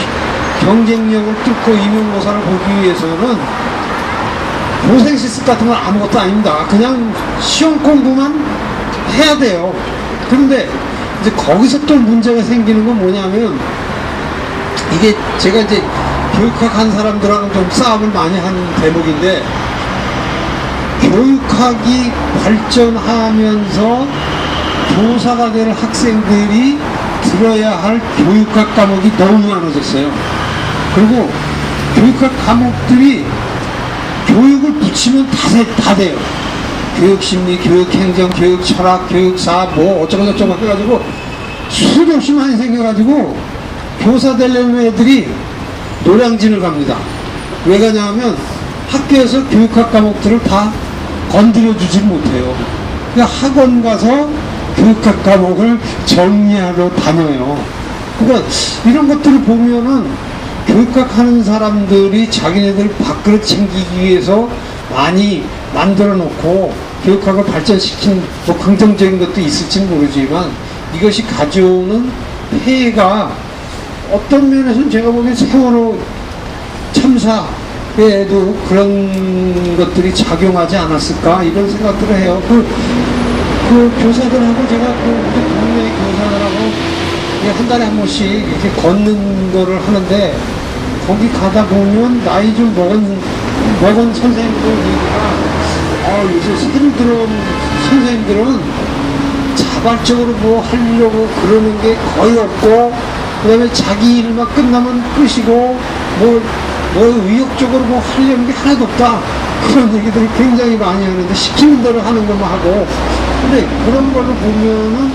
경쟁력을 뚫고 임용고사를 보기 위해서는 고생 실습 같은 건 아무것도 아닙니다. 그냥 시험 공부만 해야 돼요. 그런데 이제 거기서 또 문제가 생기는 건 뭐냐면, 이게 제가 이제 교육학 한 사람들하고 좀 싸움을 많이 하는 대목인데, 교육학이 발전하면서 교사가 될 학생들이 들어야 할 교육학 과목이 너무 많아졌어요. 그리고 교육학 과목들이 교육을 붙이면 다 돼요. 교육심리, 교육행정, 교육철학, 교육사, 뭐 어쩌고저쩌고 해가지고 수도 없이 많이 생겨가지고 교사 되려는 애들이 노량진을 갑니다. 왜 가냐면 학교에서 교육학 과목들을 다 건드려주지 못해요. 그러니까 학원 가서 교육학 과목을 정리하러 다녀요. 그러니까 이런 것들을 보면은 교육학 하는 사람들이 자기네들 밥그릇 챙기기 위해서 많이 만들어 놓고 교육학을 발전시킨 뭐 긍정적인 것도 있을지는 모르지만, 이것이 가져오는 폐해가 어떤 면에서는 제가 보기엔 세월호 참사에도 그런 것들이 작용하지 않았을까, 이런 생각들을 해요. 그 교사들하고 제가 그 동네 교사들하고 한 달에 한 번씩 이렇게 걷는 거를 하는데, 거기 가다 보면 나이 좀 먹은 선생님들 얘기가, 요새 새로 들어온 선생님들은 자발적으로 뭐 하려고 그러는 게 거의 없고, 그 다음에 자기 일만 끝나면 끝이고, 뭐 의욕적으로 뭐 하려는 게 하나도 없다, 그런 얘기들을 굉장히 많이 하는데, 시키는 대로 하는 것만 하고. 근데 그런 걸로 보면은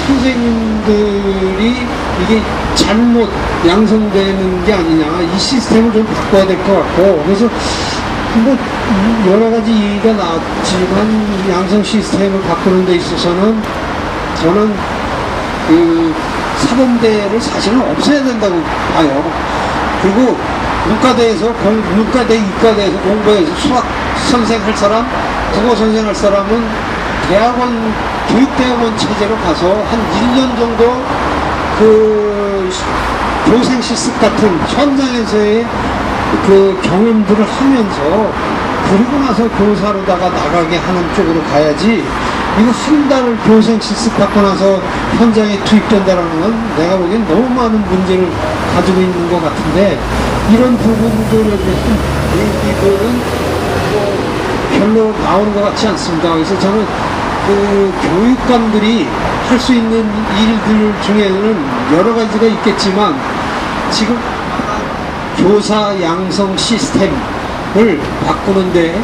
선생님들이 이게 잘못 양성되는 게 아니냐, 이 시스템을 좀 바꿔야 될 것 같고. 그래서 뭐 여러 가지 얘기가 나왔지만, 양성 시스템을 바꾸는 데 있어서는 저는 그 사범대를 사실은 없애야 된다고 봐요. 그리고 문과대, 이과대에서 공부해서 수학 선생 할 사람, 국어 선생 할 사람은 대학원, 교육대학원 체제로 가서 한 1년 정도 그 교생 실습 같은 현장에서의 그 경험들을 하면서, 그리고 나서 교사로다가 나가게 하는 쪽으로 가야지, 이거 한 달을 교생 실습 받고 나서 현장에 투입된다는 건 내가 보기엔 너무 많은 문제를 가지고 있는 것 같은데, 이런 부분들에 대해서 얘기들은 별로 나오는 것 같지 않습니다. 그래서 저는 그 교육감들이 할 수 있는 일들 중에는 여러 가지가 있겠지만, 지금 교사 양성 시스템을 바꾸는데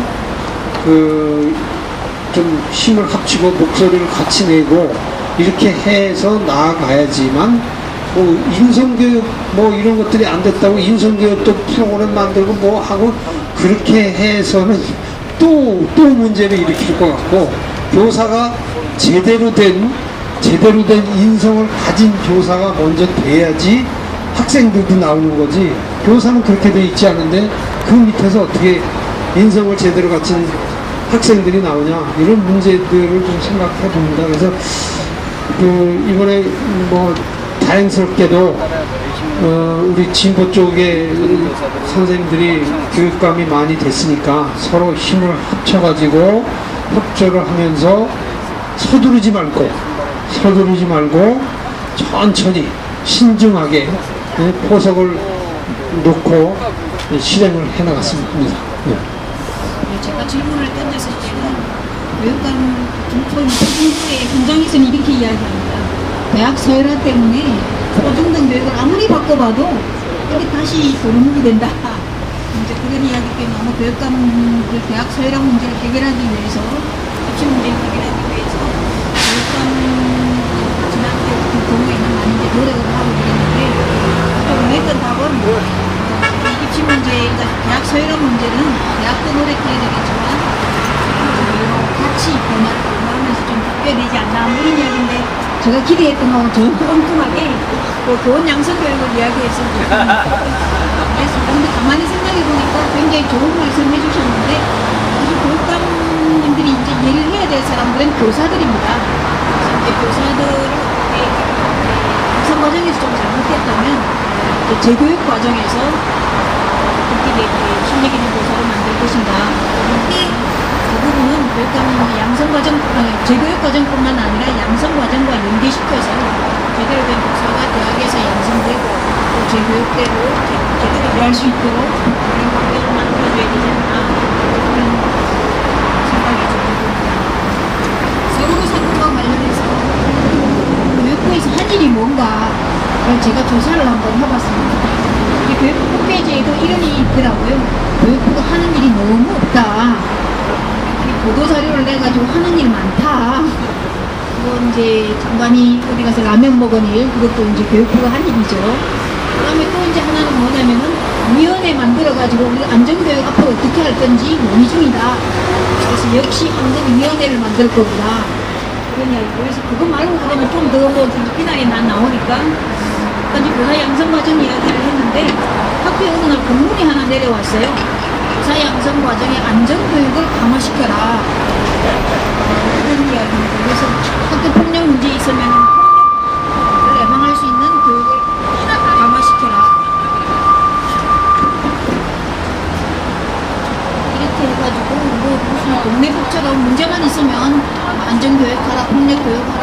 좀 힘을 합치고 목소리를 같이 내고 이렇게 해서 나아가야지만, 뭐 인성교육 뭐 이런 것들이 안 됐다고 인성교육도 프로그램 만들고 뭐 하고 그렇게 해서는 또 문제를 일으킬 것 같고, 교사가 제대로 된 인성을 가진 교사가 먼저 돼야지 학생들도 나오는 거지, 교사는 그렇게 돼 있지 않은데 그 밑에서 어떻게 인성을 제대로 갖춘 학생들이 나오냐, 이런 문제들을 좀 생각해 봅니다. 그래서 이번에 뭐 다행스럽게도 우리 진보 쪽에 선생님들이 교육감이 많이 됐으니까 서로 힘을 합쳐가지고 협조를 하면서 서두르지 말고 천천히 신중하게 포석을 놓고 실행을 해나갔으면 합니다. 네. 제가 질문을 던졌을 때는 교육감 정부의 현장에서는 이렇게 이야기합니다. 대학 서열화 때문에 초중등 교육을 아무리 바꿔봐도 이게 다시 도루묵이 된다. 이제 그런 이야기 때문에 아마 교육감들 대학 서열화 문제를 해결하기 위해서, 입시 문제를 해결하기 위해서 교육감 진학교 같은 경우에는 많이 이제 노력을 하고 있는데, 좀 했던 답은 입시 문제, 대학 서열화 문제는 대학도 노력해야 되겠지만 같이 변화하면서 좀 바뀌어야 되지 않나, 뭐 이런 이야기인데, 제가 기대했던 거는 저 엉뚱하게 교원 양성 교육을 이야기했었거든요. 그랬습니다. 근데 가만히 생각해 보니까 굉장히 좋은 말씀 해주셨는데, 사실 교육감님들이 이제 일을 해야 될 사람들은 교사들입니다. 그래서 이제 교사들을 양성 과정에서 좀 잘못했다면 재교육 과정에서 어떻게 실력있는 교사로 만들 것인가. 그 부분은 교육과는 양성과정, 재교육 과정뿐만 아니라 양성과정과 연계시켜서 제대로 된 교사가 대학에서 양성되고 또 재교육대로 제대로 일할 수 있도록 그런 환경을 만들어줘야 되지 않나 그런 생각이 듭니다. 세월호 사건과 관련해서 교육부에서 한 일이 뭔가 제가 조사를 한번 해봤습니다. 이 교육부 홈페이지에도 이름이 있더라고요. 교육부가 하는 일이 너무 없다. 보도자료를 내가지고 하는 일 많다. 뭐 이제 장관이 어디 가서 라면 먹은 일, 그것도 이제 교육부가 한 일이죠. 그 다음에 또 이제 하나는 뭐냐면은 위원회 만들어가지고 우리 안전교육 앞으로 어떻게 할 건지 논의 중이다. 그래서 역시 안전위원회를 만들 거구나. 그런 이야기. 그래서 그거 말고 그러면 좀 더 뭐 비난이 나오니까 이제 교사 양성 과정 이야기를 했는데 학교에 어느 날 공문이 하나 내려왔어요. 교사 양성 과정의 안전교육을 강화시켜라. 그런 이야기입니다. 그래서 학교 폭력 문제 있으면 폭력을 예방할 수 있는 교육을 강화시켜라. 이렇게 해가지고 뭐 무슨 동네 복처럼 문제만 있으면 안전교육하라, 폭력교육하라,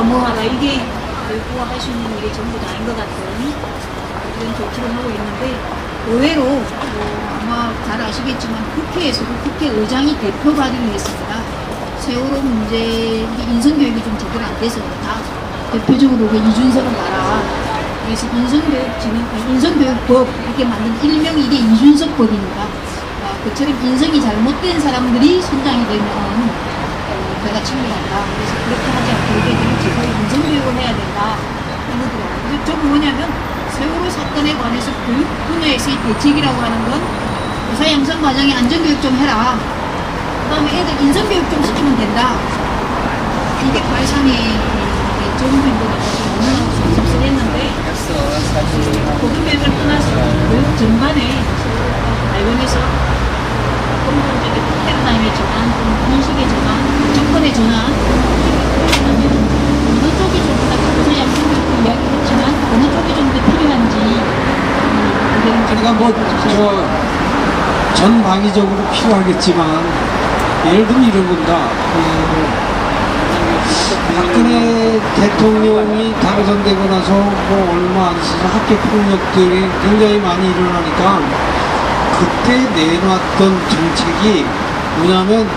뭐하라 이게 교육부가 할 수 있는 일이 전부 다인 것 같은 그런 조치를 하고 있는데 의외로 아마 잘 아시겠지만 국회에서도 국회의장이 대표 발의를 했습니다. 세월호 문제 인성교육이 좀 제대로 안 돼서 다 대표적으로 그 이준석을 놔라. 그래서 인성교육법 이렇게 만든 일명 이게 이준석법입니다. 그처럼 인성이 잘못된 사람들이 선장이 되면 배가 침몰한다. 그래서 그렇게 하지 않고 이게 제대로 인성교육을 해야 된다. 이러더라고요. 저는 뭐냐면 세월호 사건에 관해서 교육 분야에서의 대책이라고 하는 건 교사 양성 과정에 안전교육 좀 해라. 그 다음에 애들 인성교육 좀 시키면 된다. 이게 8.3의 전부인 것 같아서 너무 씁쓸했는데 고등교육을 떠나서 교육 전반에 관련해서 근본적인 패러다임의 전환, 인식의 전환, 정권의 전환 어느 쪽이 좀 더 교사 양성교육도 이야기했지만 어느 쪽이 좀 더 필요한지 그러니까 뭐 전방위적으로 필요하겠지만 예를 들면 이런 겁니다. 박근혜 대통령이 당선되고 나서 뭐 얼마 안 있어서 학교 폭력들이 굉장히 많이 일어나니까 그때 내놨던 정책이 뭐냐면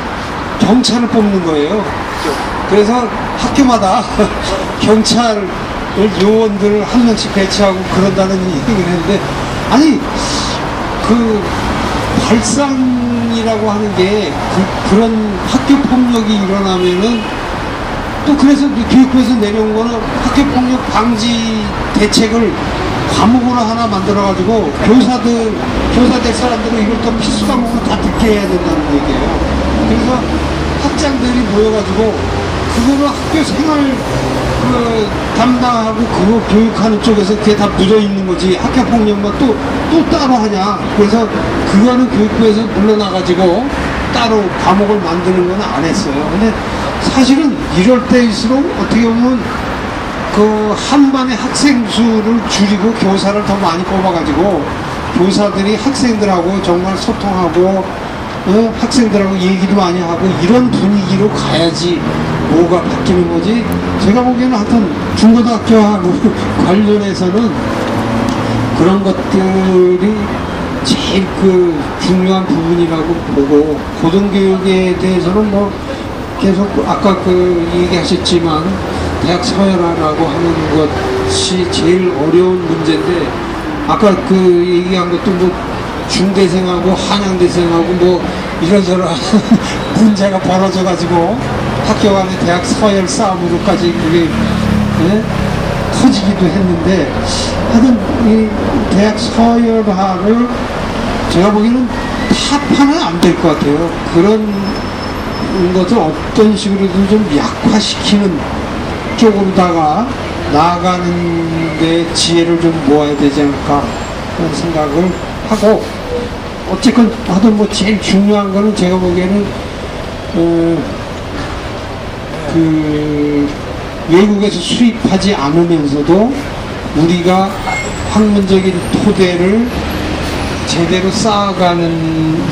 경찰을 뽑는 거예요. 그래서 학교마다 경찰 요원들을 한 명씩 배치하고 그런다는 얘기를 했는데 아니 그 발상이라고 하는 게 그런 학교 폭력이 일어나면은 또 그래서 교육부에서 내려온 거는 학교 폭력 방지 대책을 과목으로 하나 만들어가지고 교사 될 사람들은 이걸 또 필수 과목으로 다 듣게 해야 된다는 얘기예요. 그래서 학장들이 모여가지고 그거를 학교 생활 담당하고 그거 교육하는 쪽에서 그게 다 묻어 있는 거지 학교 폭력만 또 따로 하냐. 그래서 그거는 교육부에서 물러나가지고 따로 과목을 만드는 건 안 했어요. 근데 사실은 이럴 때일수록 어떻게 보면 그 한 반의 학생 수를 줄이고 교사를 더 많이 뽑아가지고 교사들이 학생들하고 정말 소통하고 학생들하고 얘기도 많이 하고 이런 분위기로 가야지 뭐가 바뀌는 거지. 제가 보기에는 하여튼 중고등학교하고 관련해서는 그런 것들이 제일 그 중요한 부분이라고 보고 고등교육에 대해서는 뭐 계속 아까 그 얘기하셨지만 대학 서열화라고 하는 것이 제일 어려운 문제인데 아까 그 얘기한 것도 뭐 중대생하고 한양대생하고 뭐 이런저런 문제가 벌어져 가지고 학교 간의 대학 서열 싸움으로까지 그게 커지기도 했는데 하여튼 이 대학 서열화를 제가 보기에는 타파는 안 될 것 같아요. 그런 것을 어떤 식으로든 좀 약화시키는 쪽으로다가 나아가는 데 지혜를 좀 모아야 되지 않을까 그런 생각을 하고 어쨌건 하여튼 뭐 제일 중요한 거는 제가 보기에는 그 외국에서 수입하지 않으면서도 우리가 학문적인 토대를 제대로 쌓아가는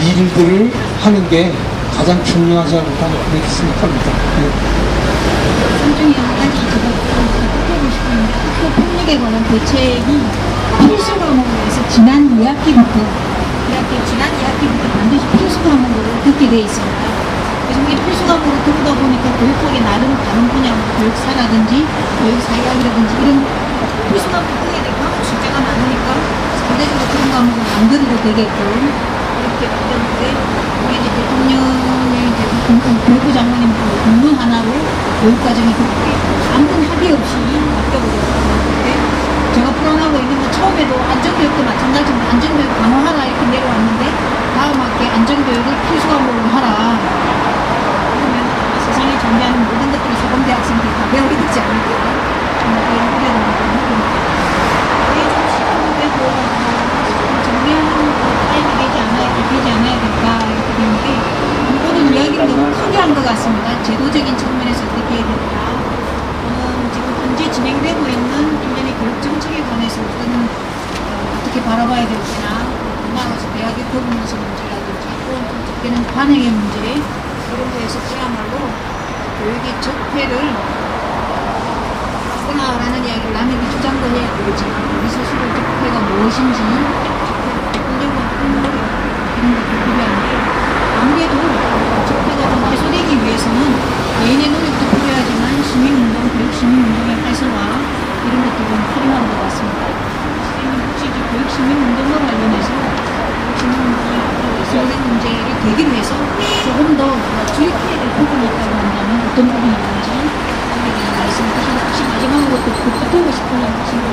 일들을 하는 게 가장 중요하지 않을까 그렇게 생각합니다. 삼중에 한 가지 제가 해보고 싶은 게 학교 폭력에 관한 대책이 필수 과목으로 해서 지난 2학기부터 반드시 필수 과목으로 듣게 돼 있습니다. 그래서 이게 필수 과목으로 듣다 보니까 교육학의 나름 다른 분야, 교육사라든지 교육사회학이라든지 이런 필수 과목 듣게 되고 과목 숙제가 많으니까 상대적으로 그런 과목을 만들어도 되게끔 이렇게 만드는데 우리 이제 대통령의 이제 교육부 장관님 공문 하나로 교육과정이 그렇게 아무 합의 없이 바뀌어버렸는데 제가 풀어나고 있는 건 처음에도 안전교육도 마찬가지입니다. 안전교육 강화하라 이렇게 내려왔는데 다음 학기에 안전교육을 필수 과목으로 하라. 그러면 세상에 존재하는 모든 것들을 서범대 학생들이 다 배우게 되지 않을까. 정말 그런 우려를 하고 있습니다. 이게 좀 시간도 되고 정리하는 타입이 되지 않아야 될까 이렇게 되는데 모든 이야기를 너무 크게 한 것 같습니다. 제도적인 측면에서 어떻게 해야 될까. 지금 현재 진행되고 있는 일련의 교육 정책에 관해서 어떻게 바라봐야 될지나 나아가서 대학의 거부문서 문제라든지 또 되는 관행의 문제 이런 거에서 그야말로 교육의 적폐를 바꾸나라는 이야기를 남에게 주장도 해야 되지 우리 스스로 적폐가 무엇인지 적폐를 바꾸는 이런 것도 필요한데 아무래도 적폐가 좀 해소되기 위해서는 개인의 노력도 필요하지만 시민운동, 교육시민운동의 활성화 이런 것들은 필요한 것 같습니다. 선생님 혹시 교육 시민운동과 관련해서 시민운동의 해소된 문제를 되기 위해서 조금 더 주입해야 될 부분이 있다고 한다면 어떤 부분이 있는지 말씀 혹시 마지막으로 또 붙들고 싶은 말씀을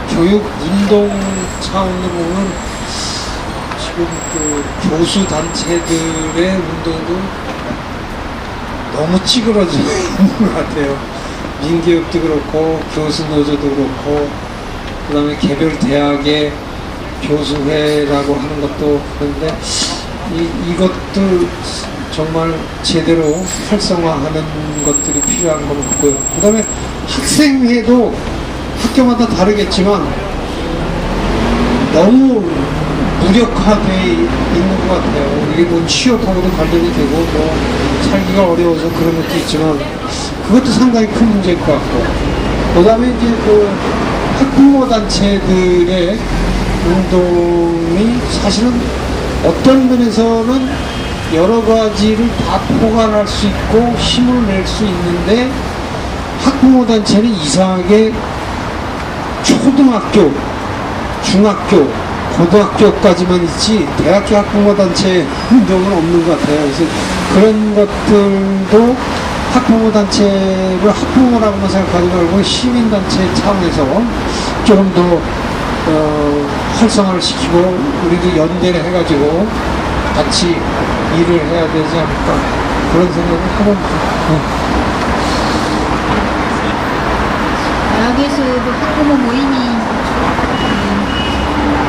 교육 운동 차원으로 보면 지금 그 교수 단체들의 운동도 너무 찌그러져 있는 것 같아요. 민교육도 그렇고 교수 노조도 그렇고 그다음에 개별 대학의 교수회라고 하는 것도 그런데 이것도 정말 제대로 활성화하는 것들이 필요한 것 같고요. 그다음에 학생회도 학교마다 다르겠지만 너무 무력화되어 있는 것 같아요. 이게 뭐 취업하고도 관련이 되고 뭐 살기가 어려워서 그런 것도 있지만 그것도 상당히 큰 문제일 것 같고 그 다음에 이제 그 학부모 단체들의 운동이 사실은 어떤 면에서는 여러 가지를 다 포괄할 수 있고 힘을 낼 수 있는데 학부모 단체는 이상하게 초등학교, 중학교, 고등학교까지만 있지 대학교 학부모 단체 운동은 없는 것 같아요. 그래서 그런 것들도 학부모 단체를 학부모라고만 생각하지 말고 시민단체 차원에서 조금 더 활성화를 시키고 우리도 연대를 해가지고 같이 일을 해야 되지 않을까 그런 생각을 해봅니다. 대학에서도 학부모 모임이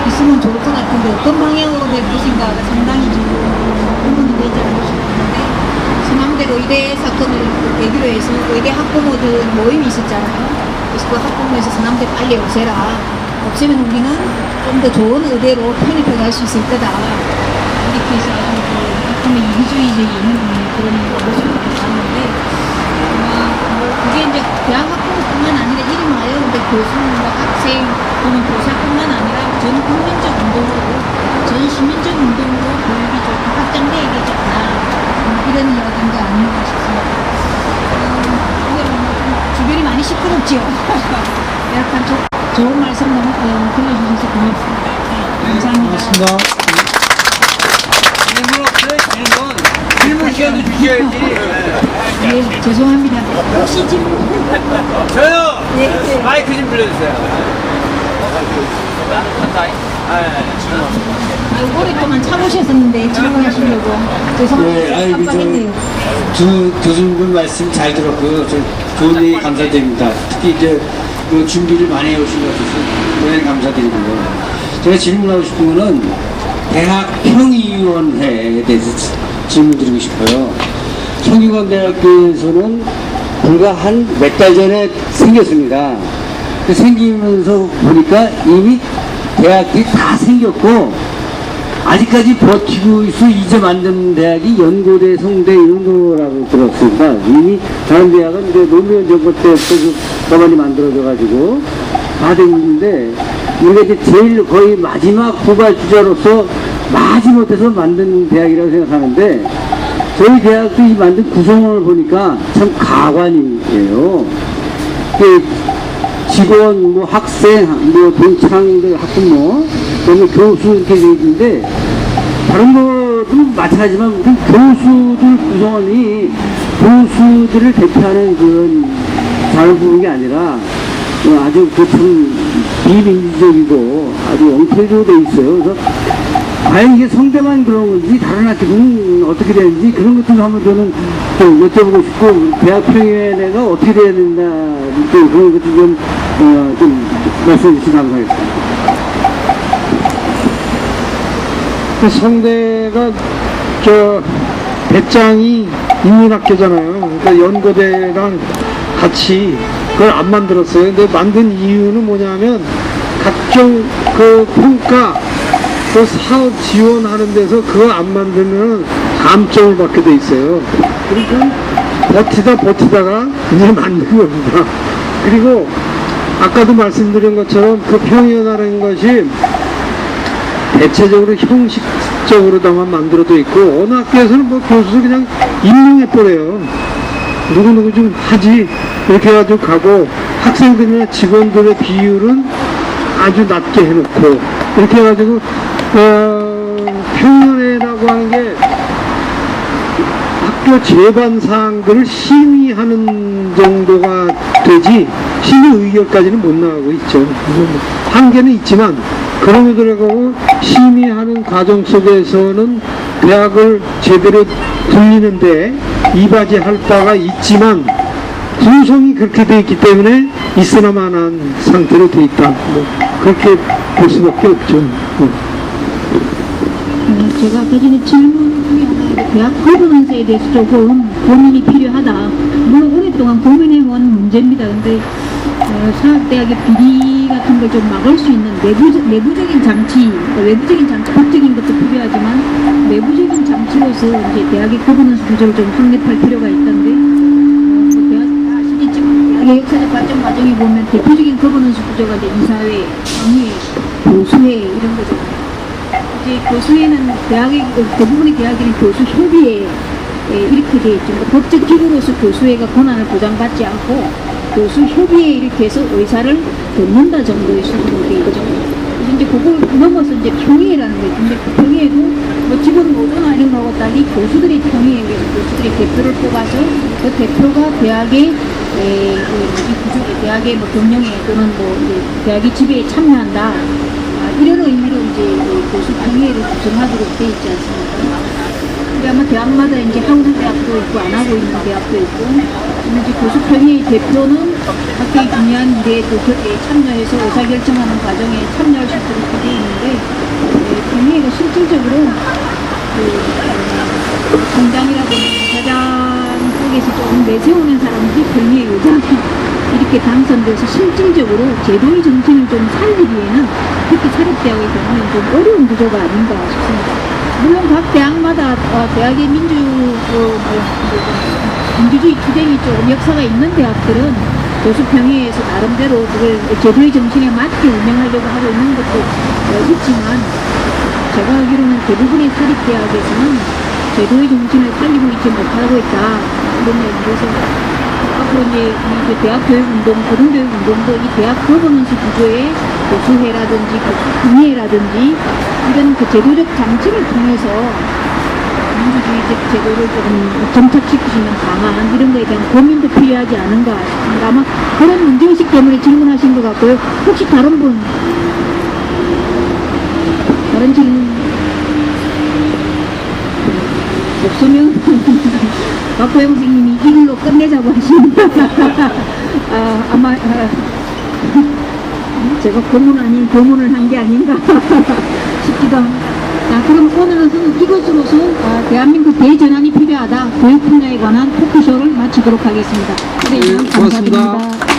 있으면 좋을 것 같은데 어떤 방향으로 될 것인가가 상당히 좀 의문이 되지 않을까 싶은데 서남대 의대 사건을 계기로 해서 의대 학부모들 모임이 있었잖아요. 그래서 그 학부모에서 서남대 빨리 없애라. 없애면 우리는 좀 더 좋은 의대로 편입해 갈 수 있을 거다. 이렇게 해서 아주 학부모 이기주의적인 그런 모습을 봤는데 그게 이제 대학 학부모뿐만 아니라 이름하여 근데 교수님과 학생 또는 교사뿐만 아니라 전 국민적 운동으로 전 시민적 운동으로 교육이 좀 확장되어야 되지 않나 이런 이야기인 게 아닌가 싶습니다. 주변이 많이 시끄럽지요. 약간 좋은 말씀 너무 들려주셔서 고맙습니다. 감사합니다. 고맙습니다. 질문 시간도 주셔야지. 예, 죄송합니다. 혹시 질문? 저요. 네. 마이크 좀 빌려주세요. 오랫동안 참으셨었는데 질문하시려고 죄송합니다. 깜빡했네요. 두 교수님들 말씀 잘 들었고요. 좋은 얘기 감사드립니다. 특히 이제 그 준비를 많이 해오신 것 같아서 대단히 감사드리고요. 제가 질문하고 싶은 거는 대학 평의위원회에 대해서 질문드리고 싶어요. 성균관대학교에서는 불과 한 몇 달 전에 생겼습니다. 생기면서 보니까 이미 대학들이 다 생겼고 아직까지 버티고 있어. 이제 만든 대학이 연고대, 성대 이런 거라고 들었습니다. 이미 다른 대학은 이제 노무현 정부 때부터 법안이 만들어져가지고 다 되고 있는데 우리가 이제 제일 거의 마지막 고발주자로서 마지못해서 만든 대학이라고 생각하는데 저희 대학도 이 만든 구성원을 보니까 참 가관이에요. 직원, 뭐 학생, 뭐 동창들, 학부모, 그다음에 교수 이렇게 돼 있는데 다른 것도 마찬가지지만 우리 교수들 구성원이 교수들을 대표하는 그런 잘 부르는 게 아니라 아주 참 비민주적이고 아주 엉터리로 돼 있어요. 그래서 과연 이게 성대만 그런 건지 다른 학교는 어떻게 되는지 그런 것도 한번 저는 좀 여쭤보고 싶고 대학 평의회가 어떻게 돼야 된다 또 그런 것도 좀 말씀해 주시면 감사하겠습니다. 그 성대가 배짱이 인문학교잖아요. 그러니까 연고대랑 같이 그걸 안 만들었어요. 근데 만든 이유는 뭐냐면 각종 그 평가 그 사업 지원하는 데서 그거 안 만들면 감점을 받게 돼 있어요. 그러니까 버티다가 이제 만든 겁니다. 그리고 아까도 말씀드린 것처럼 그 평의원이라는 것이 대체적으로 형식적으로다만 만들어져 있고 어느 학교에서는 뭐 교수들 그냥 임명해버려요. 누구누구 좀 하지 이렇게 해가지고 가고 학생들이나 직원들의 비율은 아주 낮게 해놓고 이렇게 해가지고 평의회라고 하는 게 학교 제반 사항들을 심의하는 정도가 되지 심의 의결까지는 못 나가고 있죠. 한계는 있지만 그럼에도 불구하고 심의하는 과정 속에서는 대학을 제대로 돌리는데 이바지할 바가 있지만 구성이 그렇게 돼 있기 때문에 있으나마나한 상태로 돼 있다. 뭐 그렇게 볼 수밖에 없죠. 제가 아까 전에 질문 중에 하나 대학 거버넌스에 대해서 조금 고민이 필요하다. 물론 오랫동안 고민해온 문제입니다. 근데 사학대학의 비리 같은 걸 좀 막을 수 있는 내부적인 장치, 외부적인 장치, 법적인 것도 필요하지만 내부적인 장치로서 이제 대학의 거버넌스 구조를 좀 확립할 필요가 있던데 대학 아시겠지만 대학의 역사적 발전 과정에 보면 대표적인 거버넌스 구조가 이제 이사회, 강의, 교수회 이런 거잖아요. 이제 교수회는 대부분의 대학에는 교수협의회 이렇게 돼 있죠. 그러니까 법적 기구로서 교수회가 권한을 보장받지 않고 교수협의회 이렇게 해서 의사를 듣는다 정도의 수준으로 돼 있죠. 그래서 이제 그걸 넘어서 이제 평의회라는 거죠. 근데 그 평의회도 뭐 직원 노조나 이런 거하고 달리 교수들의 평의회에서 교수들의 대표를 뽑아서 그 대표가 대학의 대학의 뭐 경영에 또는 뭐 이제 대학의 지배에 참여한다. 이런 의미로 이제 교수 평의회를 구성하도록 돼 있지 않습니까? 근데 아마 대학마다 이제 하고 있는 대학도 있고 안 하고 있는 대학도 있고, 이제 교수 평의회 대표는 학교의 중요한 일에 또 참여해서 의사결정하는 과정에 참여할 수 있도록 돼 있는데, 평의회가 실질적으로 총장이라든지 사장 쪽에서 조금 내세우는 사람들이 평의회 의장 이렇게 당선돼서 실질적으로 제도의 정신을 좀 살리기에는 특히 사립대학의 경우는 좀 어려운 구조가 아닌가 싶습니다. 물론 각 대학마다 대학의 민주주의 투쟁이 조금 역사가 있는 대학들은 교수평의회에서 나름대로 그걸 제도의 정신에 맞게 운영하려고 하고 있는 것도 있지만 제가 알기로는 대부분의 사립대학에서는 제도의 정신을 살리고 있지 못하고 있다 이런 얘기에서 앞으로 이제 대학 교육 운동, 고등교육 운동도 이 대학 거버넌스 구조의 교수회라든지 교수평의회라든지 이런 그 제도적 장치를 통해서 민주주의적 제도를 조금 정착시킬 수 있는 방안 이런 거에 대한 고민도 필요하지 않은가 싶습니다. 아마 그런 문제의식 때문에 질문하신 것 같고요. 혹시 다른 분 다른 질문 없으면 박보영 선생님이 이걸로 끝내자고 하십니다. 아마 제가 고문 아닌 고문을 한 게 아닌가 싶기도 합니다. 자, 그럼 오늘은 이것으로서 대한민국 대전환이 필요하다 교육 분야에 관한 토크쇼를 마치도록 하겠습니다. 선생님, 네, 고맙습니다. 감사드립니다.